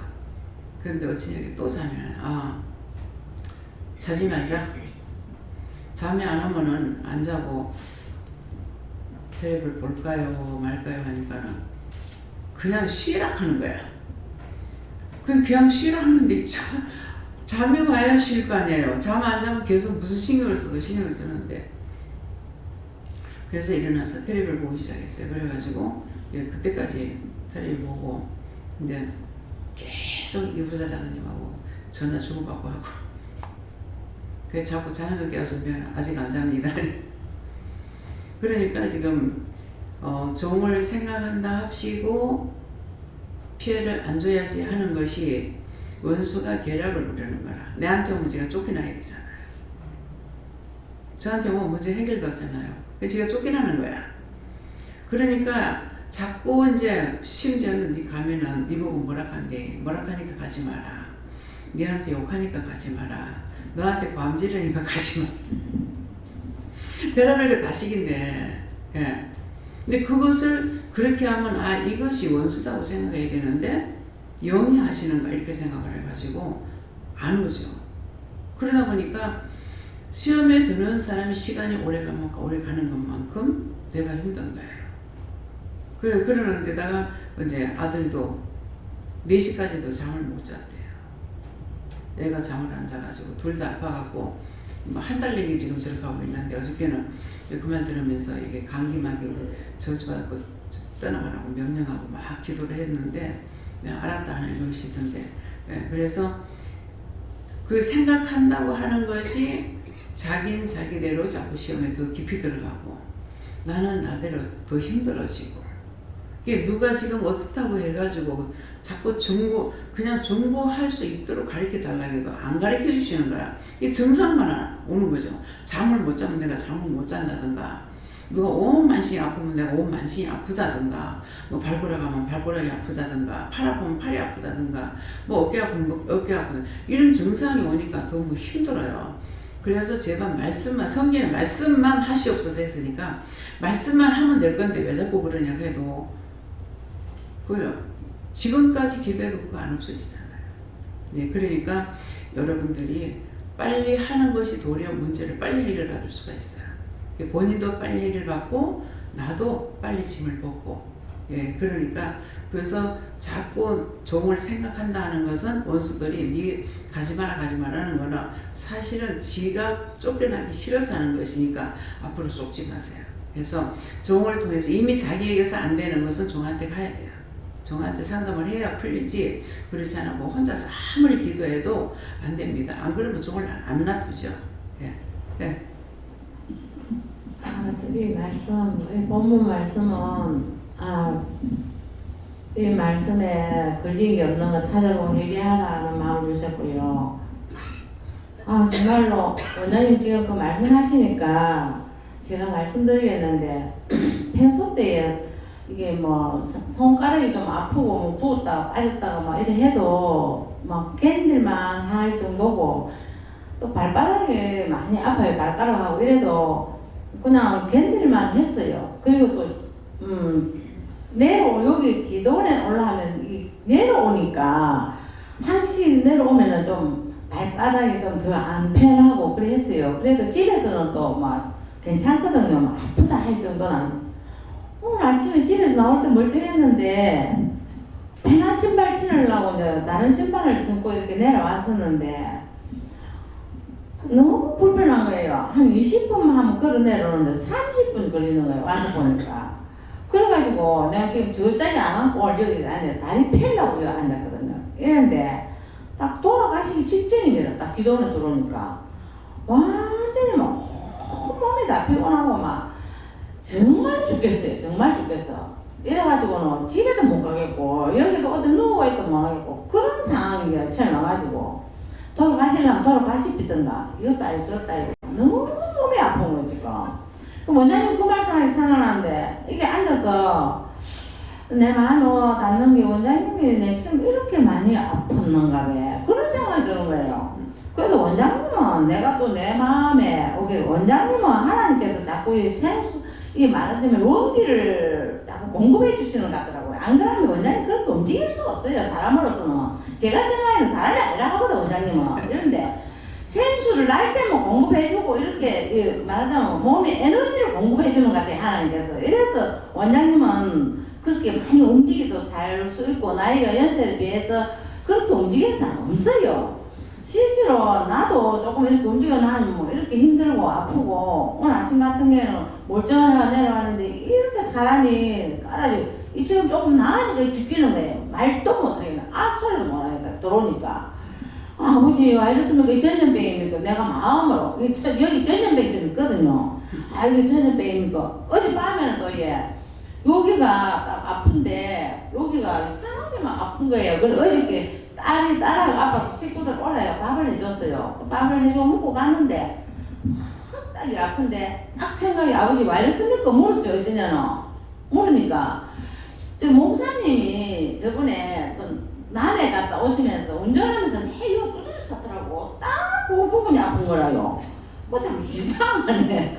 그런데 어찌냐게 또 잠이 와요. 자지 말자. 잠이 안 오면은 안 자고 텔레비를 볼까요 말까요 하니까는 그냥 쉬라 하는 거야. 그냥 쉬라 하는데 잠이 와야 쉴 거 아니에요. 잠 안 자면 계속 무슨 신경을 써도 신경을 쓰는데 그래서 일어나서 텔레비를 보기 시작했어요. 그래가지고 그때까지 텔레비 보고 이제 계속 이부사장님하고 전화 주고받고 하고 그래서 자꾸 자는 거 깨워서 아직 안 잡니다. 그러니까 지금 종을 생각한다 합시고 피해를 안 줘야지 하는 것이 원수가 계략을 부르는 거라. 내한테 오면 제가 쫓겨나야 되잖아요. 저한테 오면 먼저 해결받잖아요. 제가 쫓겨나는 거야. 그러니까 자꾸 이제 심지어는 네 가면은 네 보고 뭐라 한대. 뭐라 하니까 가지 마라. 네한테 욕하니까 가지 마라. 너한테 ความ지르니까 가지 마. 별하별 거 다 시킨대. 예. 근데 그것을 그렇게 하면 아 이것이 원수다고 생각해야 되는데 영이 하시는가 이렇게 생각을 해가지고 안 오죠. 그러다 보니까 시험에 드는 사람이 시간이 오래 가는 것만큼 내가 힘든 거예요. 그러는 데다가 이제 아들도 4시까지도 잠을 못 잤대요. 애가 잠을 안 자가지고 둘 다 아파갖고 뭐 한 달 내기 지금 저렇게 하고 있는데 어저께는 그만 들으면서 이게 감기막이 저주받고 떠나가라고 명령하고 막 기도를 했는데 알았다 하는 것이던데 그래서 그 생각한다고 하는 것이 자기는 자기대로 자꾸 시험에 더 깊이 들어가고 나는 나대로 더 힘들어지고 이게 누가 지금 어떻다고 해가지고 자꾸 그냥 정보할 수 있도록 가르쳐 달라고 해도 안 가르쳐 주시는 거야. 이게 증상만 오는 거죠. 잠을 못 자면 내가 잠을 못 잔다든가 누가 온 만신이 아프면 내가 온 만신이 아프다든가 뭐 발골아 가면 발골이 아프다든가 팔 아프면 팔이 아프다든가 뭐 어깨 아프면 어깨 아프다 이런 증상이 오니까 너무 힘들어요. 그래서 제발 말씀만 성경의 말씀만 하시옵소서 했으니까 말씀만 하면 될 건데 왜 자꾸 그러냐고 해도 그죠? 지금까지 기도해도 그거 안 없어지잖아요. 네, 그러니까 여러분들이 빨리 하는 것이 도리어 문제를 빨리 해결받을 수가 있어요. 본인도 빨리 해결받고 나도 빨리 짐을 벗고 예, 그러니까 그래서 자꾸 종을 생각한다 하는 것은 원수들이 네 가지 마라는 거는 사실은 지가 쫓겨나기 싫어서 하는 것이니까 앞으로 쫓지 마세요. 그래서 종을 통해서 이미 자기에게서 안 되는 것은 종한테 가야 돼요. 종한테 상담을 해야 풀리지 그렇지 않으면 혼자서 아무리 기도해도 안 됩니다. 안 그러면 종을 안 놔두죠. 예. 네. 이 말씀, 이 본문 말씀은 이 말씀에 걸린 게 없는 거 찾아보고 얘기하라는 마음을 주셨고요. 정말로 원장님 지금 그 말씀하시니까 제가 말씀드리겠는데 평소 때에 이게 뭐 손가락이 좀 아프고 뭐 부었다가 빠졌다가 막 이래 해도 막 견딜만 할 정도고 또 발바닥이 많이 아파요. 발가락하고 이래도 그냥 견딜만 했어요. 그리고 또 여기 기도원에 올라가면 내려오니까 한시 내려오면은 좀 발바닥이 좀 더 안 편하고 그랬어요. 그래도 집에서는 또 막 괜찮거든요. 막 아프다 할 정도는. 오늘 아침에 집에서 나올 때 멀쩡했는데 편한 신발 신으려고 이제 다른 신발을 신고 이렇게 내려왔었는데 너무 불편한 거예요. 한 20분만 하면 걸어 내려오는데 30분 걸리는 거예요. 와서 보니까. 그래가지고 내가 지금 저 자리에 안 앉고 여기 앉아 다리 펴려고 여기 앉았거든요. 이랬는데 딱 돌아가시기 직전이래요. 딱 기도원에 들어오니까 완전히 막 몸이 다 피곤하고 막 정말 죽겠어요. 정말 죽겠어. 이래가지고는 집에도 못 가겠고 여기도 어디 누워있도 못 하겠고 그런 상황이 처음 와가지고 돌아가시려면 돌아가시던가 이것도 아니고 저것도 아니고 너무 몸이 아픈 거 지금. 원장님 그 말씀하기 생각나는데 이게 앉아서 내 마음으로 닿는 게 원장님이 내 지금 이렇게 많이 아팠는가 봐 그런 생각이 드는 거예요. 그래도 원장님은 내가 또 내 마음에 원장님은 하나님께서 자꾸 이 말하자면 원기를 자꾸 공급해 주시는 것 같더라고요. 안 그러면 원장님 그렇게 움직일 수가 없어요. 사람으로서는. 제가 생각하는 사람이 아니라 하거든 원장님은. 그런데 sen수를 날쌔면 공급해주고 이렇게 말하자면 몸에 에너지를 공급해주는 것 같아요. 하나님께서. 이래서 원장님은 그렇게 많이 움직이도 살 수 있고 나이가 연세에 비해서 그렇게 움직이는 사람 없어요. 실제로 나도 조금 이렇게 움직여나면 뭐 이렇게 힘들고 아프고 오늘 아침 같은 경우에는 멀쩡하게 내려왔는데 이렇게 사람이 깔아지고 지금 조금 나으니까 죽기는 거예요. 말도 못하겠네. 소리도 못하겠다. 들어오니까 아버지 와 이랬습니까? 이 전염병입니까? 내가 마음으로 여기 전염병이 좀 있거든요. 이게 전염병입니까? 어젯밤에는 또 여기가 딱 아픈데 여기가 이상하게 막 아픈 거예요. 그래서 어저께 딸하고 아파서 식구들 오라요. 밥을 해줬어요. 밥을 해주고 먹고 갔는데 딱이 아픈데 딱 생각이 아버지 와 이랬습니까? 물었어요. 어쩌냐는 물으니까 저 목사님이 저번에 남해 갔다 오시면서 운전하면서 해요 두드려서 갔더라고. 딱 그 부분이 아픈 거라요. 뭐 좀 이상하네.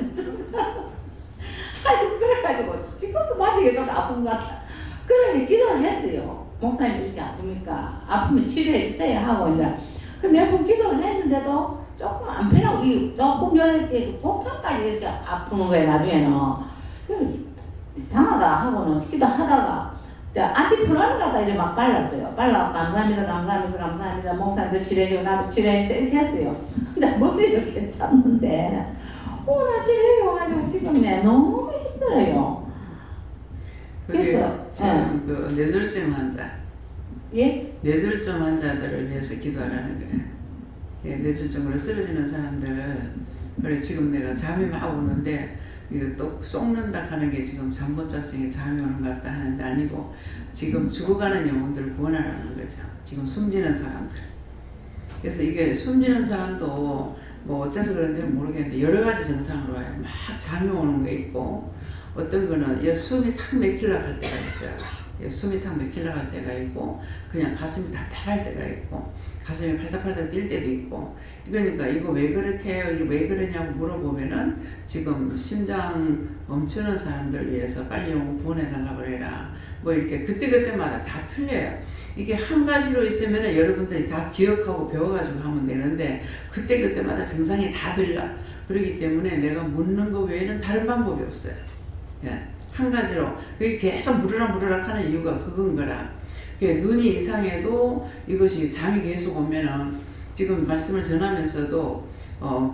아니 그래가지고 지금도 마지게 좀 아픈 것 같아. 그래서 기도를 했어요. 목사님 이렇게 아픕니까? 아프면 치료해 주세요 하고 이제 그 몇 번 기도를 했는데도 조금 안 편하고 조금 이렇게 복통까지 이렇게 아픈 거예요 나중에는. 이상하다 하고는 기도하다가 안티프라를 갖다 이제 막 발랐어요. 발라 감사합니다 목사님도 치료해주고 나도 치료해주세요 이렇게 했어요. 근데 머리를 괜찮는데 나 치료해가지고 지금 너무 힘들어요. 그래서 지금 그 뇌졸중 환자, 예? 뇌졸중 환자들을 위해서 기도하라는 거예요. 예, 뇌졸중으로 쓰러지는 사람들, 그래 지금 내가 잠이 막 오는데 이거 또 쏙는다 하는 게 지금 잠 못 잤으니 잠이 오는 것 같다 하는데 아니고 지금 죽어가는 영혼들을 구원하라는 거죠. 지금 숨지는 사람들. 그래서 이게 숨지는 사람도 뭐 어째서 그런지는 모르겠는데 여러 가지 증상으로 와요. 막 잠이 오는 게 있고 어떤 거는 숨이 탁 막히려고 할 때가 있어요. 숨이 탁 막히려고 할 때가 있고 그냥 가슴이 답답할 때가 있고 가슴이 팔딱팔딱 뛸 때도 있고 그러니까 이거 왜 그렇게 해요? 이거 왜 그러냐고 물어보면은 지금 심장 멈추는 사람들 위해서 빨리 영혼 구원해달라고 그래라. 뭐 이렇게 그때그때마다 다 틀려요. 이게 한 가지로 있으면은 여러분들이 다 기억하고 배워가지고 하면 되는데 그때그때마다 증상이 다 들려. 그렇기 때문에 내가 묻는 거 외에는 다른 방법이 없어요. 예, 한 가지로. 그게 계속 물으락 하는 이유가 그건 거라. 눈이 이상해도 이것이 잠이 계속 오면은 지금 말씀을 전하면서도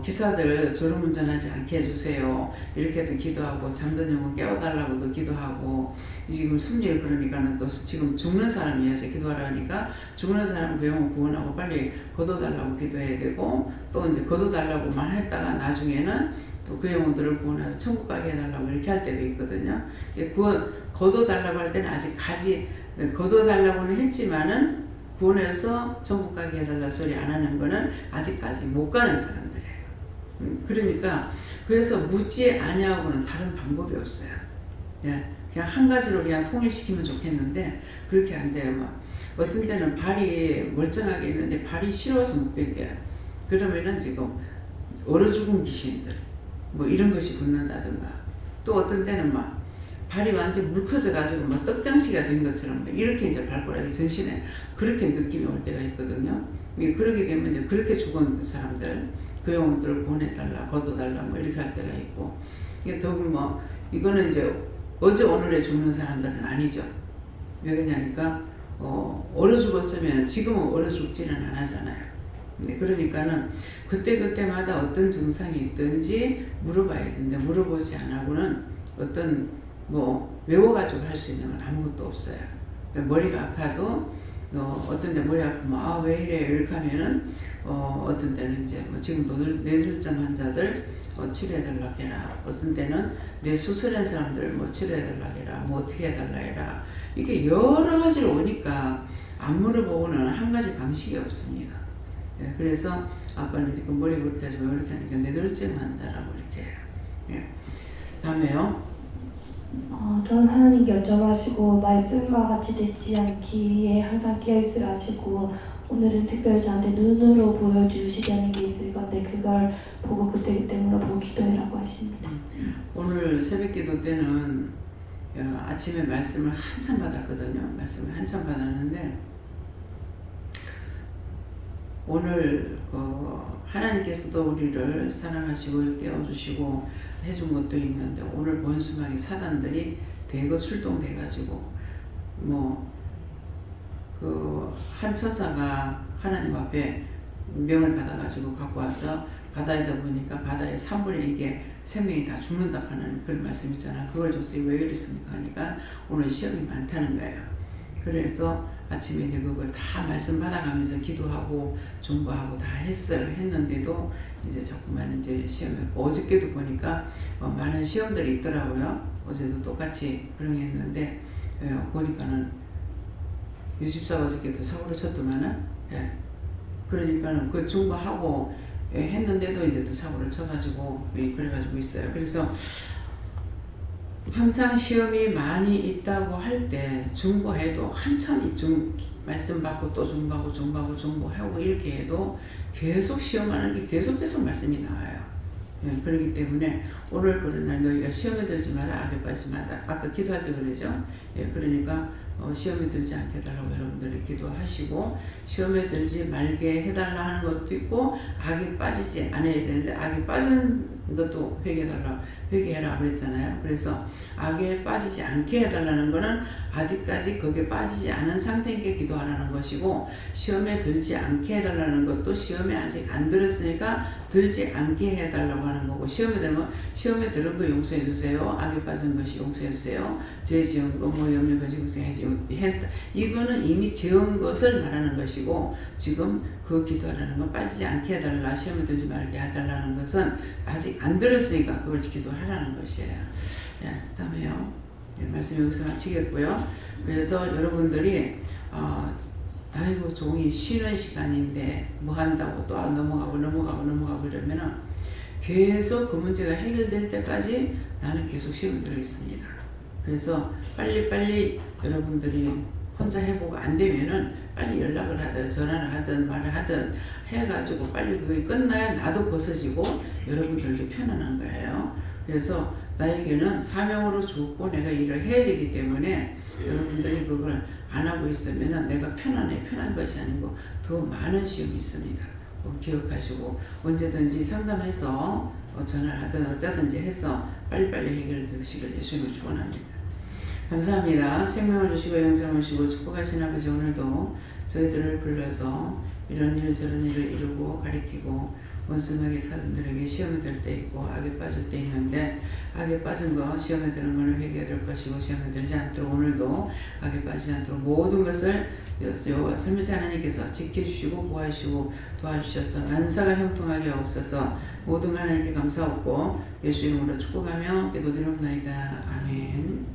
기사들 졸음운전하지 않게 해주세요. 이렇게도 기도하고 잠든 영혼 깨워달라고도 기도하고 지금 숨질 그러니까는 또 지금 죽는 사람 위해서 기도하라니까 죽는 사람 그 영혼 구원하고 빨리 거둬달라고 기도해야 되고 또 이제 거둬달라고만 했다가 나중에는 또 그 영혼들을 구원해서 천국 가게 해달라고 이렇게 할 때도 있거든요. 거둬달라고 할 때는 아직 거둬달라고는 했지만은 구원해서 천국 가게 해달라 소리 안 하는 거는 아직까지 못 가는 사람들이에요. 그러니까 그래서 묻지 아니하고는 다른 방법이 없어요. 예, 그냥 한 가지로 그냥 통일시키면 좋겠는데 그렇게 안 돼요. 막 어떤 때는 발이 멀쩡하게 있는데 발이 시려워서 못 뺏겨요. 그러면은 지금 얼어 죽은 귀신들 뭐 이런 것이 붙는다든가 또 어떤 때는 막 발이 완전 묽어져 가지고 막 떡장시가 된 것처럼 이렇게 이제 발가락이 전신에 그렇게 느낌이 올 때가 있거든요. 그러게 되면 이제 그렇게 죽은 사람들 그 영혼들을 보내달라 거둬달라 뭐 이렇게 할 때가 있고 이게 더욱 뭐 이거는 이제 어제 오늘에 죽는 사람들은 아니죠. 왜 그러냐니까 얼어 죽었으면 지금은 얼어 죽지는 안 하잖아요. 그러니까는 그때그때마다 어떤 증상이 있든지 물어봐야 되는데 물어보지 않고는 어떤 뭐 외워가지고 할 수 있는 건 아무것도 없어요. 머리가 아파도 어떤 데 머리 아프면 왜 이래 이렇게 하면은 어떤 때는 이제 뭐 지금 뇌졸중 환자들 치료해달라 해라. 어떤 때는 뇌 수술한 사람들 뭐 치료해달라 해라. 뭐 어떻게 해달라 해라. 이게 여러 가지로 오니까 안 물어보고는 한 가지 방식이 없습니다. 예, 그래서 아빠는 지금 머리 그렇다지고 그렇다니까 뇌졸중 환자라고 이렇게 해요. 예. 다음에요. 전 하나님께 여쭤봐시고 말씀과 같이 되지 않기에 항상 깨어있으라 하시고 오늘은 특별히 저한테 눈으로 보여주시려는 게 있을 건데 그걸 보고 그때 물어보고 기도해라고 하십니다. 오늘 새벽기도 때는 아침에 말씀을 한참 받았거든요. 말씀을 한참 받았는데 오늘 하나님께서도 우리를 사랑하시고 깨워주시고 해준 것도 있는데 오늘 원수마귀 사단들이 대거 출동돼가지고 한 천사가 하나님 앞에 명을 받아가지고 갖고 와서 바다에다 보니까 바다에 3분의 2개 생명이 다 죽는다 하는 그런 말씀 있잖아. 그걸 줘서 왜 그랬습니까 하니까 오늘 시험이 많다는 거예요. 그래서 아침에 이제 그걸 다 말씀 받아가면서 기도하고 중보하고 다 했는데도 이제 자꾸만 이제 시험을 어저께도 보니까 많은 시험들이 있더라고요. 어제도 똑같이 그런 게 했는데 보니까는 유집사가 어저께도 사고를 쳤더만은 그러니까는 그 중보하고 했는데도 이제 또 사고를 쳐가지고 그래가지고 있어요. 그래서 항상 시험이 많이 있다고 할 때 중보해도 한참 말씀 받고 또 중보하고 이렇게 해도 계속 시험하는 게 계속 말씀이 나와요. 그렇기 때문에 오늘 그런 날 너희가 시험에 들지 마라, 악에 빠지지 마라. 아까 기도할 때 그러죠. 그러니까 시험에 들지 않게 해달라고 여러분들이 기도하시고, 시험에 들지 말게 해달라 하는 것도 있고, 악에 빠지지 않아야 되는데 악에 빠진 것도 회개해라 그랬잖아요. 그래서 악에 빠지지 않게 해달라는 거는 아직까지 거기에 빠지지 않은 상태니까 기도하라는 것이고, 시험에 들지 않게 해달라는 것도 시험에 아직 안 들었으니까 들지 않게 해달라고 하는 거고, 시험에 들은 거 용서해 주세요. 악에 빠진 것이 용서해 주세요. 죄 지은 거 염려 가지고 했다. 이거는 이미 지은 것을 말하는 것이고, 지금 그 기도하라는 건 빠지지 않게 해달라, 시험에 들지 말게 해달라는 것은 아직 안 들었으니까 그걸 기도하라는 것이에요. 그다음에요. 말씀 여기서 마치겠고요. 그래서 여러분들이 아이고 종이 쉬는 시간인데 뭐 한다고 또 넘어가고 이러면은 계속 그 문제가 해결될 때까지 나는 계속 시험에 들어있습니다. 그래서 빨리 여러분들이 혼자 해보고 안 되면은 빨리 연락을 하든 전화를 하든 말을 하든 해가지고 빨리 그게 끝나야 나도 벗어지고 여러분들도 편안한 거예요. 그래서 나에게는 사명으로 주었고 내가 일을 해야 되기 때문에 여러분들이 그걸 안 하고 있으면 내가 편한 것이 아니고 더 많은 시험이 있습니다. 꼭 기억하시고 언제든지 상담해서 전화를 하든 어쩌든지 해서 빨리빨리 해결되시길 예수님을 축원합니다. 감사합니다. 생명을 주시고 영생을 주시고 축복하신 아버지, 오늘도 저희들을 불러서 이런 일 저런 일을 이루고 가리키고 원수마귀 사람들에게 시험에 들 때 있고 악에 빠질 때 있는데, 악에 빠진 거 시험에 드는 것을 회개해야 될 것이고, 시험에 들지 않도록 오늘도 악에 빠지지 않도록 모든 것을 여호와 설미지 하나님께서 지켜주시고 보호하시고 도와주셔서 만사가 형통하게 하옵소서. 모든 하나님께 감사하고 예수 이름으로 축복하며 기도드리옵나이다. 아멘.